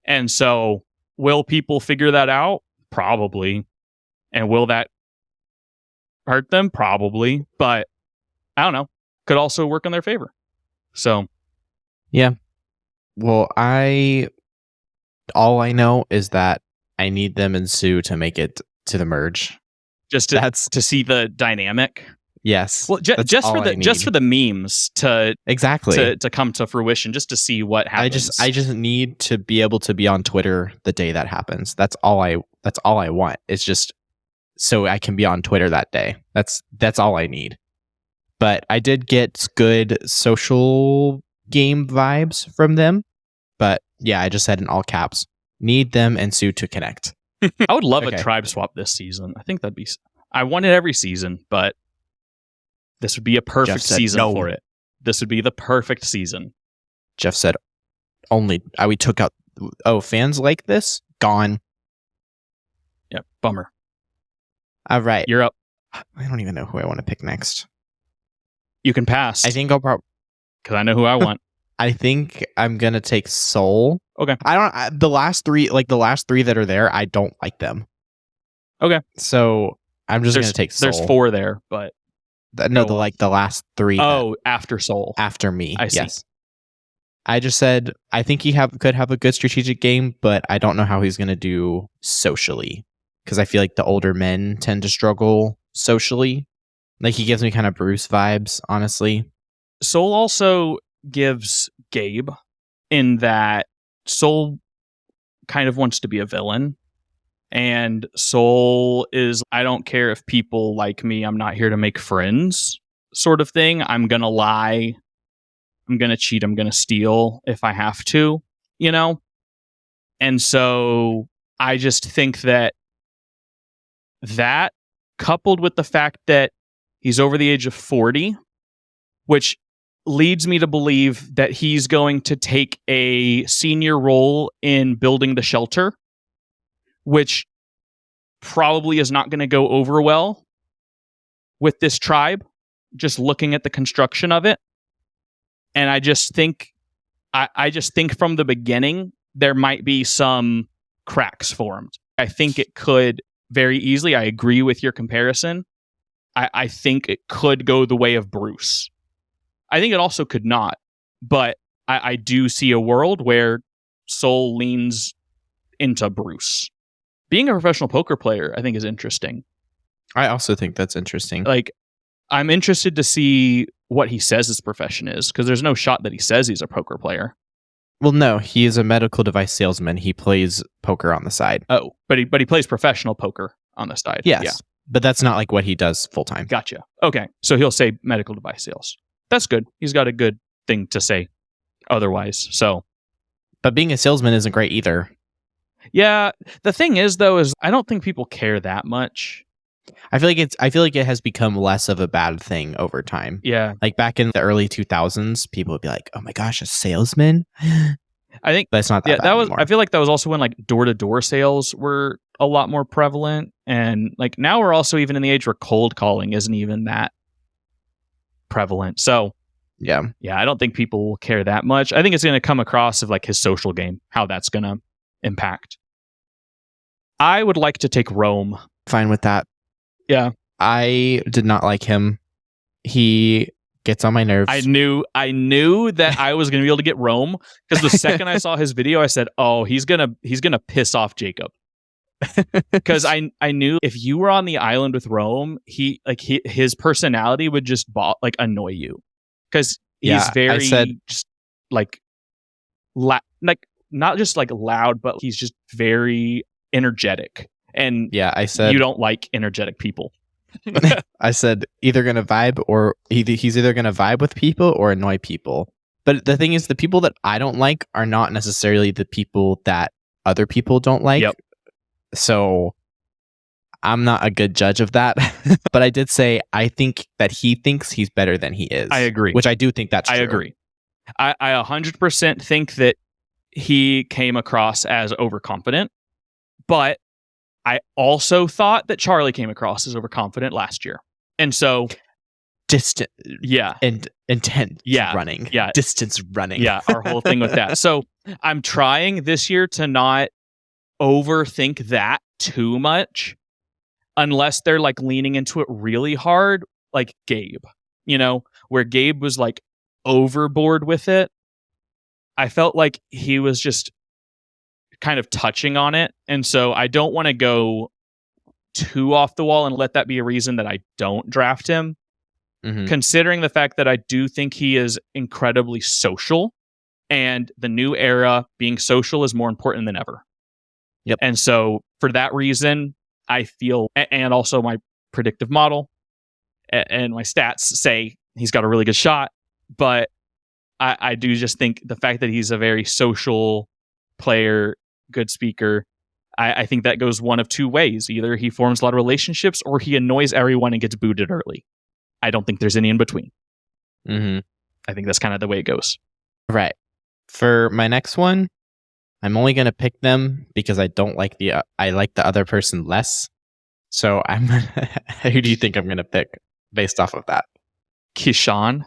And so will people figure that out? Probably. And will that hurt them? Probably. But I don't know. Could also work in their favor. So yeah. Well, all I know is that I need them and Sue to make it to the merge. Just to see the dynamic. Yes. Well, just for the memes to come to fruition, just to see what happens. I just need to be able to be on Twitter the day that happens. That's all I want. It's just so I can be on Twitter that day. That's all I need. But I did get good social game vibes from them. But yeah, I just said in all caps, need them and Sue to connect. I would love a tribe swap this season. I think I want it every season, but this would be a perfect season for it. This would be the perfect season. Jeff said, we took out, fans like this? Gone. Yep, bummer. All right. You're up. I don't even know who I want to pick next. You can pass. I think I'll probably... Because I know who I want. I think I'm going to take Soul. Okay. The last three that are there, I don't like them. Okay. So I'm just going to take Soul. There's 4 there, but... the last 3. Oh, after Soul. After me. I see. Yes. I just said, I think he could have a good strategic game, but I don't know how he's going to do socially. Because I feel like the older men tend to struggle socially. Like, he gives me kind of Bruce vibes, honestly. Soul also gives Gabe, in that Soul kind of wants to be a villain. And Soul is, I don't care if people like me, I'm not here to make friends sort of thing. I'm going to lie. I'm going to cheat. I'm going to steal if I have to, you know? And so I just think that coupled with the fact that he's over the age of 40, which leads me to believe that he's going to take a senior role in building the shelter, which probably is not going to go over well with this tribe, just looking at the construction of it. And I just think from the beginning, there might be some cracks formed. I think it could very easily, I agree with your comparison. I think it could go the way of Bruce. I think it also could not, but I do see a world where Soul leans into Bruce. Being a professional poker player, I think, is interesting. I also think that's interesting. Like, I'm interested to see what he says his profession is, because there's no shot that he says he's a poker player. Well, no, he is a medical device salesman. He plays poker on the side. Oh, but he plays professional poker on the side. Yes, Yeah. but that's not like what he does full time. Gotcha. Okay, so he'll say medical device sales. That's good. He's got a good thing to say otherwise. So, but being a salesman isn't great either. Yeah, the thing is though, is I don't think people care that much. I feel like it has become less of a bad thing over time. Yeah. Like back in the early 2000s, people would be like, "Oh my gosh, a salesman?" I think that's not that bad that was anymore. I feel like that was also when like door-to-door sales were a lot more prevalent, and like now we're also even in the age where cold calling isn't even that prevalent. So, yeah, I don't think people will care that much. I think it's going to come across of like his social game, how that's going to impact. I would like to take Rome. Fine with that. Yeah. I did not like him. He gets on my nerves. I knew that I was going to be able to get Rome, because the second I saw his video, I said, "Oh, he's going to piss off Jacob." Because I knew if you were on the island with Rome, his personality would just annoy you, because he's very just like not just like loud, but he's just very energetic. And yeah, I said you don't like energetic people. I said either gonna vibe or he's either gonna vibe with people or annoy people. But the thing is, the people that I don't like are not necessarily the people that other people don't like. Yep. So I'm not a good judge of that. But I did say I think that he thinks he's better than he is. I agree. Which I do think that's true. I agree. I 100% think that he came across as overconfident, but I also thought that Charlie came across as overconfident last year. And so distant, yeah, and intent, running, distance running, our whole thing with that. So I'm trying this year to not overthink that too much, unless they're like leaning into it really hard, like Gabe, where Gabe was like overboard with it. I felt like he was just kind of touching on it, and so I don't want to go too off the wall and let that be a reason that I don't draft him. Mm-hmm. Considering the fact that I do think he is incredibly social, and the new era, being social is more important than ever. Yep. And so for that reason, I feel, and also my predictive model and my stats say he's got a really good shot, but I do just think the fact that he's a very social player, good speaker, I think that goes one of two ways. Either he forms a lot of relationships or he annoys everyone and gets booted early. I don't think there's any in between. Mm-hmm. I think that's kind of the way it goes. Right. For my next one, I'm only going to pick them because I don't like I like the other person less. So who do you think I'm going to pick based off of that? Kishan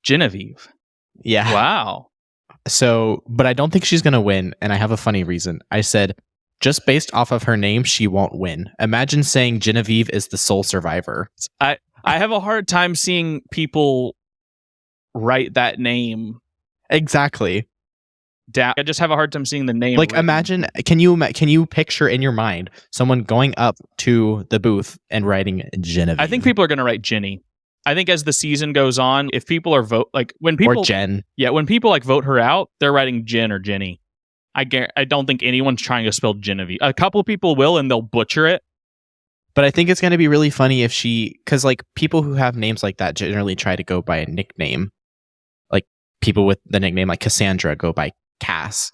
Genevieve. Yeah. Wow. So, but I don't think she's going to win. And I have a funny reason. I said, just based off of her name, she won't win. Imagine saying Genevieve is the sole survivor. I have a hard time seeing people write that name. Exactly. I just have a hard time seeing the name. Like, imagine, can you picture in your mind someone going up to the booth and writing Genevieve? I think people are going to write Jenny. I think as the season goes on, if people are when people or Jen, when people like vote her out, they're writing Jen or Jenny. I don't think anyone's trying to spell Genevieve. A couple people will, and they'll butcher it. But I think it's going to be really funny if because like people who have names like that generally try to go by a nickname. Like people with the nickname like Cassandra go by Cass,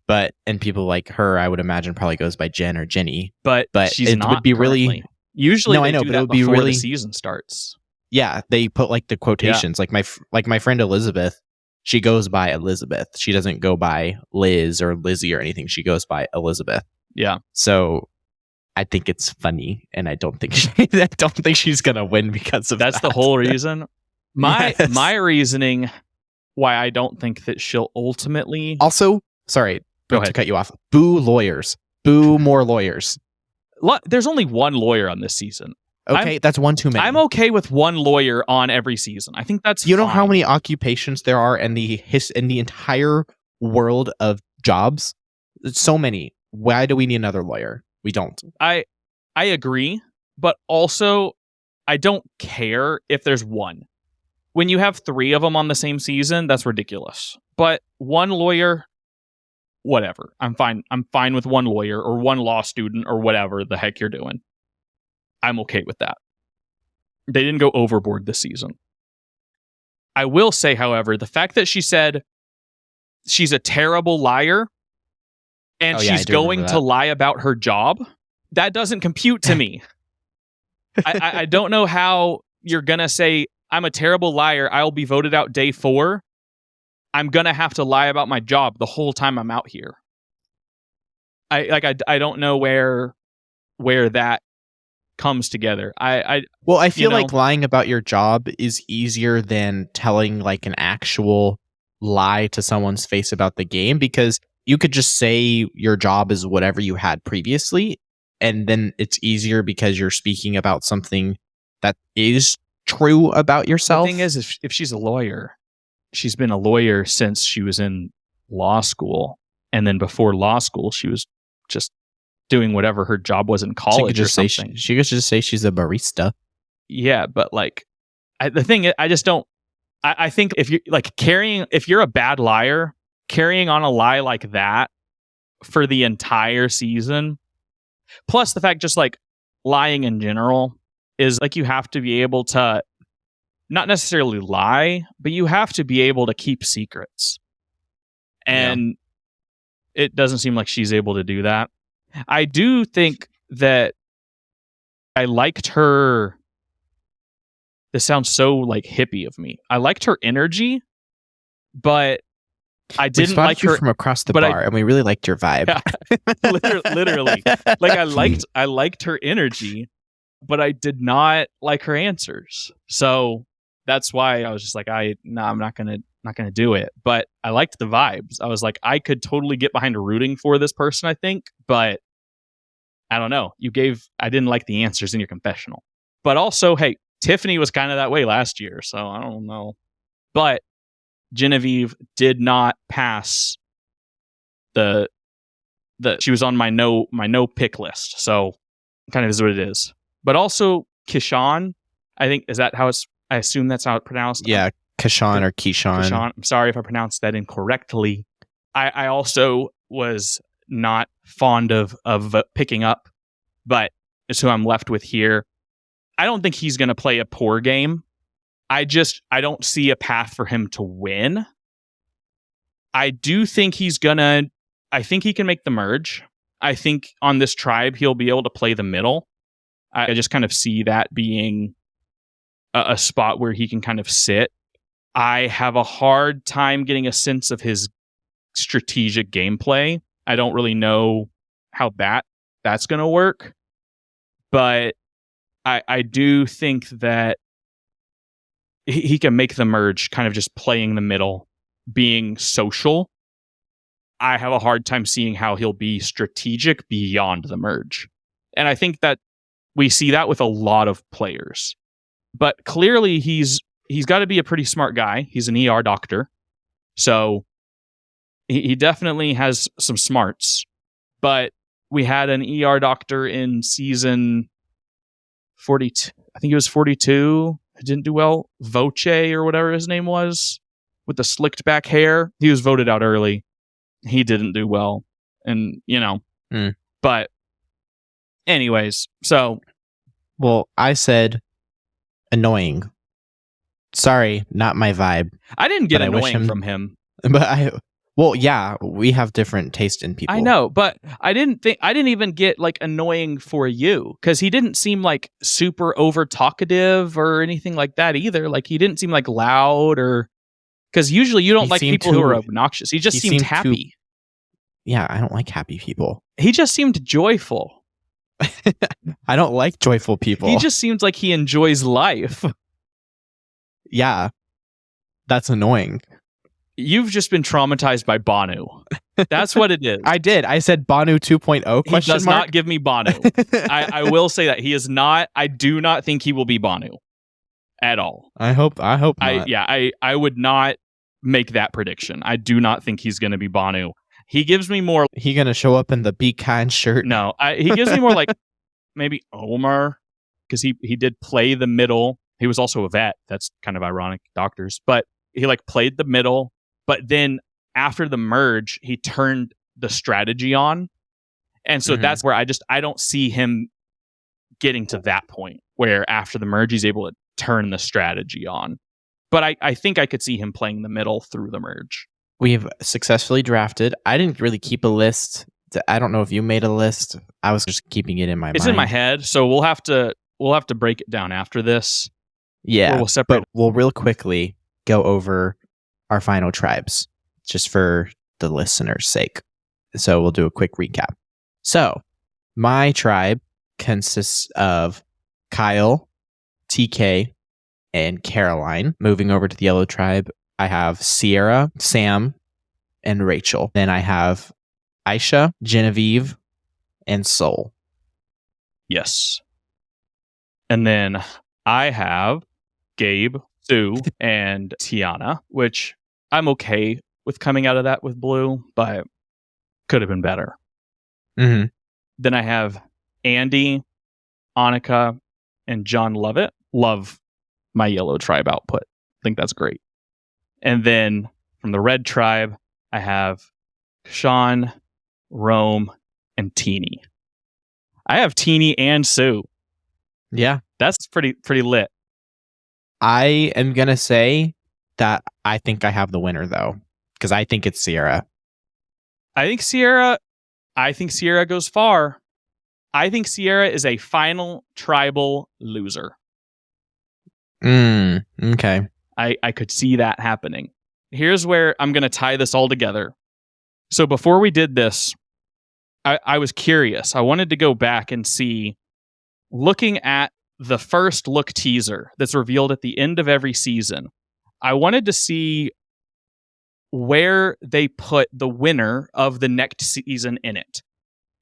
and people like her, I would imagine, probably goes by Jen or Jenny. But she's not would be currently. Really usually. No, they I know, do but that it would be before really the season starts. Yeah, they put like the quotations. Yeah. Like my friend Elizabeth, she goes by Elizabeth. She doesn't go by Liz or Lizzie or anything. She goes by Elizabeth. Yeah. So I think it's funny, and I don't think she's gonna win because of that. That's the whole reason. My Yes. reasoning why I don't think that she'll ultimately. Also, sorry, Go ahead. to cut you off. Boo lawyers. Boo more lawyers. There's only one lawyer on this season. Okay, that's one too many. I'm okay with one lawyer on every season. I think that's know fine. how many occupations there are in the entire world of jobs? So many. Why do we need another lawyer? We don't. I agree, but also I don't care if there's one. When you have 3 of them on the same season, that's ridiculous. But one lawyer, whatever. I'm fine. I'm fine with one lawyer or one law student or whatever the heck you're doing. I'm okay with that. They didn't go overboard this season. I will say, however, the fact that she said she's a terrible liar and she's going to lie about her job, that doesn't compute to me. I don't know how you're going to say, I'm a terrible liar. I'll be voted out day 4. I'm going to have to lie about my job the whole time I'm out here. I don't know where that comes together. I feel like lying about your job is easier than telling like an actual lie to someone's face about the game, because you could just say your job is whatever you had previously, and then it's easier because you're speaking about something that is true about yourself. The thing is, if she's a lawyer, she's been a lawyer since she was in law school, and then before law school she was just doing whatever her job was in college or something. She could just say she's a barista. Yeah, but like, the thing is, I just don't. I think if you like if you're a bad liar, carrying on a lie like that for the entire season, plus the fact just like lying in general is like you have to be able to not necessarily lie, but you have to be able to keep secrets, and it doesn't seem like she's able to do that. I do think that I liked her. This sounds so like hippie of me. I liked her energy, but I didn't like her from across the bar, and we really liked your vibe. Yeah, literally, like I liked her energy, but I did not like her answers. So that's why I was just like, I'm not gonna do it. But I liked the vibes. I was like, I could totally get behind rooting for this person, I think, but I don't know. I didn't like the answers in your confessional. But also, hey, Tiffany was kind of that way last year, so I don't know. But Genevieve did not pass she was on my no pick list, so kind of is what it is. But also Kishan, I think, is that how it's? I assume that's how it's pronounced. Yeah, Kishan or Keyshawn. Kishan. I'm sorry if I pronounced that incorrectly. I also was not fond of picking up, but it's who I'm left with here. I don't think he's going to play a poor game. I don't see a path for him to win. I do think I think he can make the merge. I think on this tribe, he'll be able to play the middle. I just kind of see that being a spot where he can kind of sit. I have a hard time getting a sense of his strategic gameplay. I don't really know how that's going to work. But I do think that he can make the merge, kind of just playing the middle, being social. I have a hard time seeing how he'll be strategic beyond the merge. And I think that we see that with a lot of players. But clearly he's got to be a pretty smart guy. He's an ER doctor. So he definitely has some smarts. But we had an ER doctor in season 42. I think it was 42. It didn't do well. Voce or whatever his name was, with the slicked back hair. He was voted out early. He didn't do well. And, but anyways, so. Well, I said annoying. Sorry, not my vibe. I didn't get annoying from him. But we have different taste in people. I know, but I didn't even get like annoying for you, because he didn't seem like super over talkative or anything like that either. Like he didn't seem like loud, or because usually you don't like people who are obnoxious. He just seemed happy. Yeah, I don't like happy people. He just seemed joyful. I don't like joyful people. He just seems like he enjoys life. Yeah, that's annoying. You've just been traumatized by Banu. That's what it is. I did. I said Banu 2.0 He does not give me Banu. I will say that he is not. I do not think he will be Banu at all. I hope not. I would not make that prediction. I do not think he's going to be Banu. He gives me more. He going to show up in the Be Kind shirt? No, he gives me more like maybe Omar. because he did play the middle. He was also a vet. That's kind of ironic, doctors. But he like played the middle. But then after the merge, he turned the strategy on. And so that's where I don't see him getting to that point where after the merge, he's able to turn the strategy on. But I think I could see him playing the middle through the merge. We've successfully drafted. I didn't really keep a list. I don't know if you made a list. I was just keeping it in my mind. It's in my head, so we'll have to break it down after this. Yeah, we'll separate. But we'll real quickly go over our final tribes, just for the listeners' sake. So we'll do a quick recap. So my tribe consists of Kyle, TK, and Caroline. Moving over to the yellow tribe, I have Sierra, Sam, and Rachel. Then I have Aisha, Genevieve, and Sol. Yes. And then I have Gabe, Sue, and Tiana, which I'm okay with coming out of that with blue, but could have been better. Mm-hmm. Then I have Andy, Annika, and John Lovett. Love my yellow tribe output. I think that's great. And then from the red tribe, I have Sean, Rome, and Teeny. I have Teeny and Sue. Yeah. That's pretty lit. I am going to say that I think I have the winner, though, because I think it's Sierra. I think Sierra goes far. I think Sierra is a final tribal loser. Okay. I could see that happening. Here's where I'm going to tie this all together. So before we did this, I was curious. I wanted to go back and see, looking at the first look teaser that's revealed at the end of every season, I wanted to see where they put the winner of the next season in it.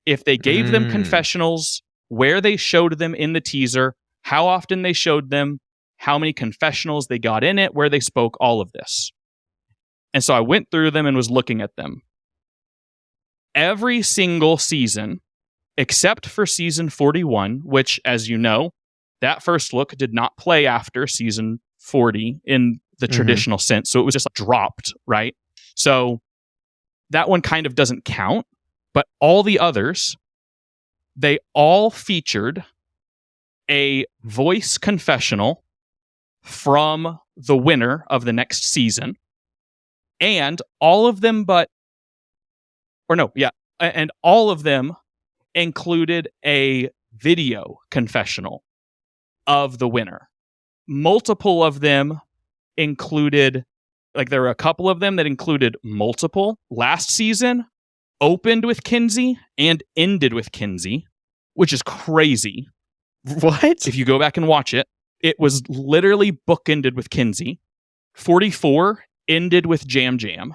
If they gave them confessionals, where they showed them in the teaser, how often they showed them, how many confessionals they got in it, where they spoke, all of this. And so I went through them and was looking at them. Every single season, except for season 41, which, as you know, that first look did not play after season 40 in the traditional sense. So it was just dropped, right? So that one kind of doesn't count. But all the others, they all featured a voice confessional from the winner of the next season. And all of them and all of them included a video confessional of the winner. Multiple of them included, there were a couple of them that included multiple. Last season opened with Kinsey and ended with Kinsey, which is crazy. What? If you go back and watch it, it was literally bookended with Kinsey. 44 ended with Jam Jam.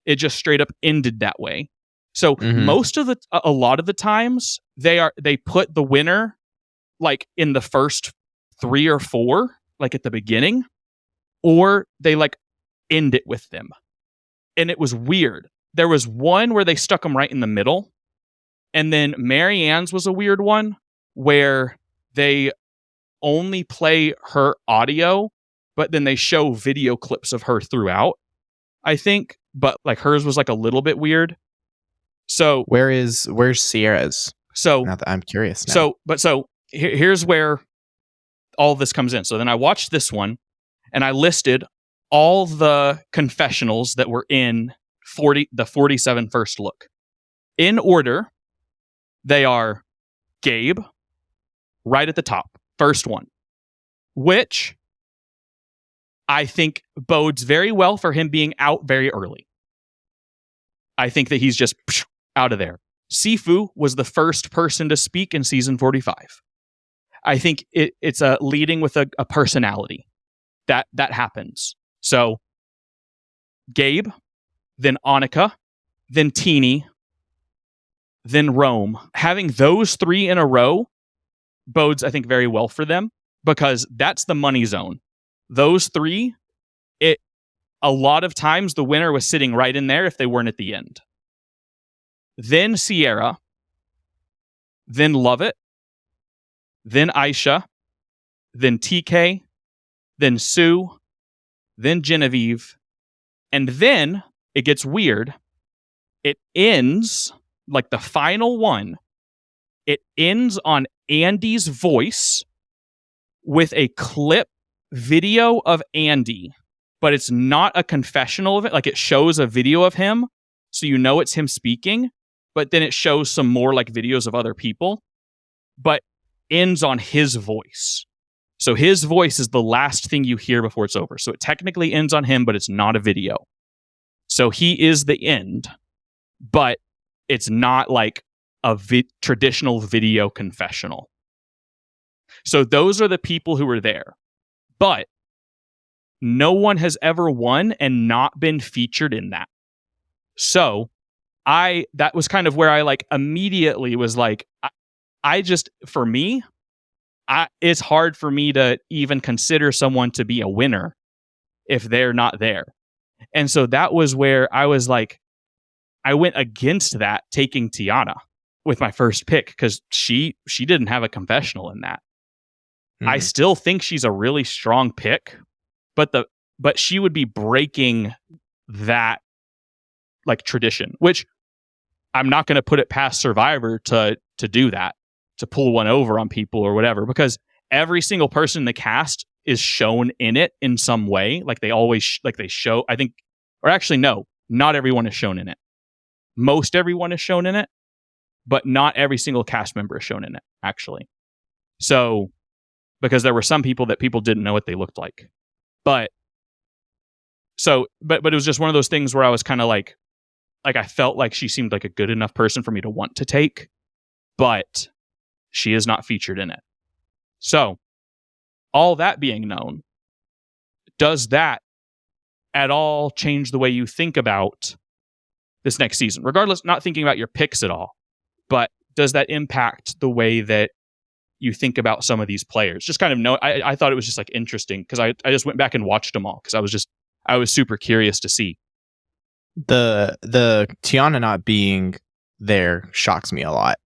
It just straight up ended that way. So a lot of the times they put the winner in the first 3 or 4, at the beginning, or they end it with them. And it was weird. There was one where they stuck them right in the middle. And then Marianne's was a weird one where they only play her audio, but then they show video clips of her throughout, I think. But hers was a little bit weird. So where's Sierra's? So now that I'm curious now. So here's where all this comes in. So then I watched this one and I listed all the confessionals that were in the 47 first look. In order, they are Gabe, right at the top, first one, which I think bodes very well for him being out very early. I think that he's just out of there. Sifu was the first person to speak in season 45. I think it's a leading with a personality. That happens. So Gabe, then Annika, then Teeny, then Rome. Having those 3 in a row bodes, I think, very well for them because that's the money zone. Those 3, a lot of times the winner was sitting right in there if they weren't at the end. Then Sierra, then Lovett, then Aisha, then TK, then Sue, then Genevieve, and then it gets weird. It ends, like the final one, it ends on Andy's voice with a clip video of Andy, but it's not a confessional of it. Like, it shows a video of him, so you know it's him speaking, but then it shows some more like videos of other people, but ends on his voice. So his voice is the last thing you hear before it's over. So it technically ends on him, but it's not a video. So he is the end, but it's not like a traditional video confessional. So those are the people who were there. But no one has ever won and not been featured in that. So that was kind of where I like immediately was like, I just, for me, it's hard for me to even consider someone to be a winner if they're not there. And so that was where I was like, I went against that, taking Tiana with my first pick, because she didn't have a confessional in that. I still think she's a really strong pick, but she would be breaking that like tradition, which I'm not going to put it past Survivor to do that, to pull one over on people or whatever, because every single person in the cast is shown in it in some way. Like they always they show, I think, or actually no, not everyone is shown in it. Most everyone is shown in it, but not every single cast member is shown in it, actually. So, because there were some people that people didn't know what they looked like. But it was just one of those things where I was kind of like I felt like she seemed like a good enough person for me to want to take, but she is not featured in it. So, all that being known, does that at all change the way you think about this next season? Regardless, not thinking about your picks at all, but does that impact the way that you think about some of these players? Just kind of I thought it was just like interesting, because I just went back and watched them all, because I was super curious to see. The Tiana not being there shocks me a lot.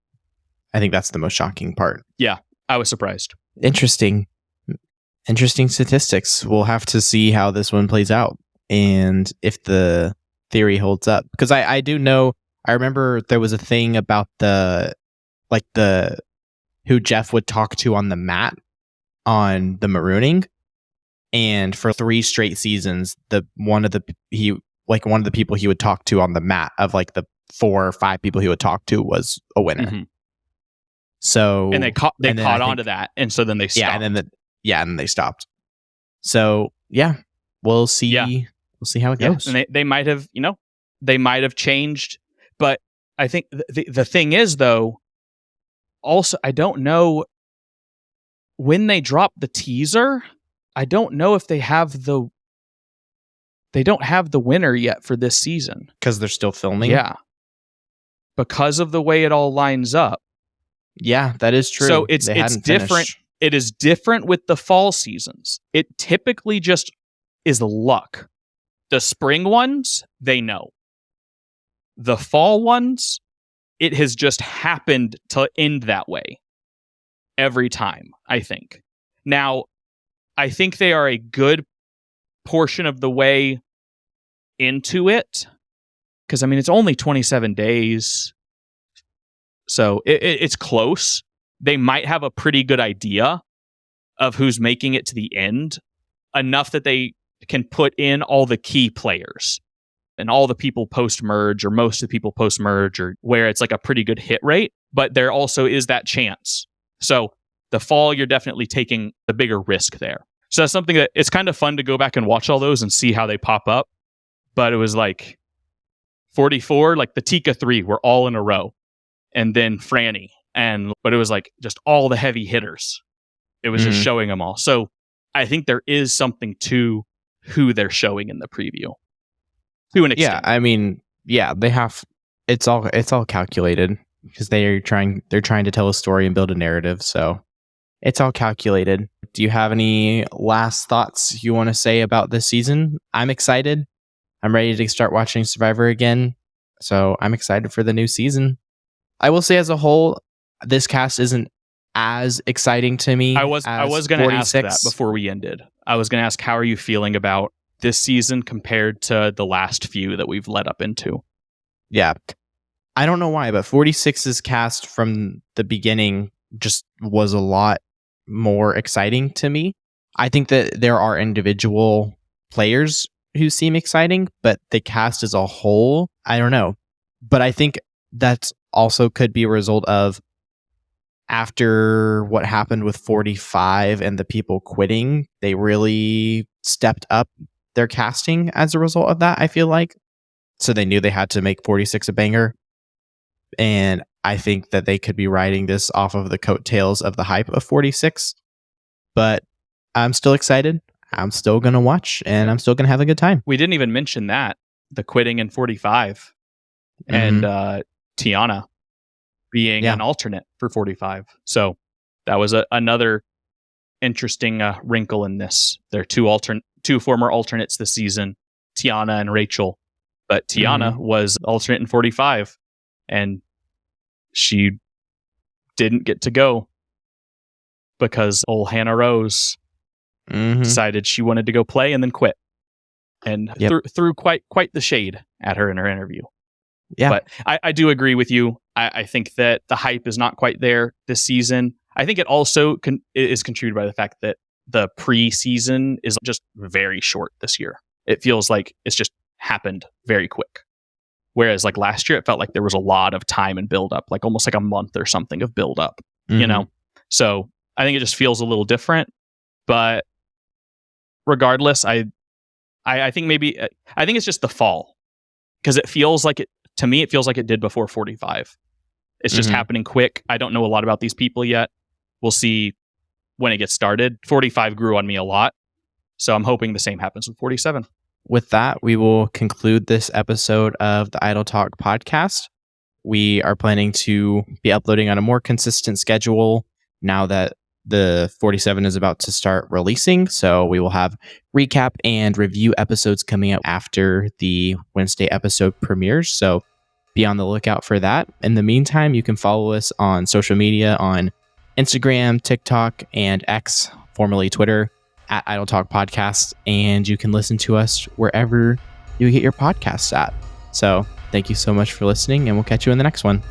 I think that's the most shocking part. Yeah, I was surprised. Interesting statistics. We'll have to see how this one plays out and if the theory holds up. Because I do know, I remember there was a thing about who Jeff would talk to on the mat on the marooning, and for 3 straight seasons, one of the people he would talk to on the mat of like the 4 or 5 people he would talk to was a winner. Mm-hmm. So and they caught on to that, and so then they stopped. And then they stopped. So yeah, we'll see. Yeah. We'll see how it goes. And they might have, they might have changed, but I think the thing is though. Also, I don't know when they drop the teaser. I don't know if they don't have the winner yet for this season, because they're still filming. Yeah, because of the way it all lines up. Yeah, that is true. So it's different. Finished. It is different with the fall seasons. It typically just is luck. The spring ones, they know. The fall ones, it has just happened to end that way every time, I think. Now, I think they are a good portion of the way into it, because, it's only 27 days, so it's close. They might have a pretty good idea of who's making it to the end, enough that they can put in all the key players and all the people post-merge, or most of the people post-merge, or where it's like a pretty good hit rate, but there also is that chance. So the fall, you're definitely taking the bigger risk there. So that's something that it's kind of fun to go back and watch all those and see how they pop up. But it was like 44, like the Tika 3 were all in a row, and then Franny. But it was like just all the heavy hitters. It was just showing them all. So I think there is something to who they're showing in the preview. To an extent. Yeah, they have. It's all calculated, because they're trying to tell a story and build a narrative. So it's all calculated. Do you have any last thoughts you want to say about this season? I'm excited. I'm ready to start watching Survivor again. So I'm excited for the new season. I will say, as a whole, this cast isn't as exciting to me. I was going to ask 46. that before we ended. I was going to ask, how are you feeling about this season compared to the last few that we've led up into? Yeah. I don't know why, but 46's cast from the beginning just was a lot more exciting to me. I think that there are individual players who seem exciting, but the cast as a whole, I don't know. But I think that's also could be a result of after what happened with 45 and the people quitting, they really stepped up their casting as a result of that, I feel like. So they knew they had to make 46 a banger. And I think that they could be riding this off of the coattails of the hype of 46. But I'm still excited. I'm still going to watch, and I'm still going to have a good time. We didn't even mention that, the quitting in 45 and Tiana being an alternate for 45. So that was another interesting wrinkle in this. There are two former alternates this season, Tiana and Rachel. But Tiana was alternate in 45, and she didn't get to go because old Hannah Rose decided she wanted to go play and then quit, and threw quite the shade at her in her interview. Yeah, but I do agree with you. I think that the hype is not quite there this season. I think it also is contributed by the fact that the preseason is just very short this year. It feels like it's just happened very quick. Whereas like last year, it felt like there was a lot of time and build up, like almost like a month or something of build up, you know? So I think it just feels a little different, but regardless, I think it's just the fall, because it feels like to me, it feels like it did before 45. It's just happening quick. I don't know a lot about these people yet. We'll see when it gets started. 45 grew on me a lot, so I'm hoping the same happens with 47. With that, we will conclude this episode of the Idle Talk podcast. We are planning to be uploading on a more consistent schedule now that the 47 is about to start releasing. So we will have recap and review episodes coming out after the Wednesday episode premieres. So be on the lookout for that. In the meantime, you can follow us on social media on Instagram, TikTok, and X, formerly Twitter, at Idle Talk Podcast, and you can listen to us wherever you get your podcasts at. So thank you so much for listening, and we'll catch you in the next one.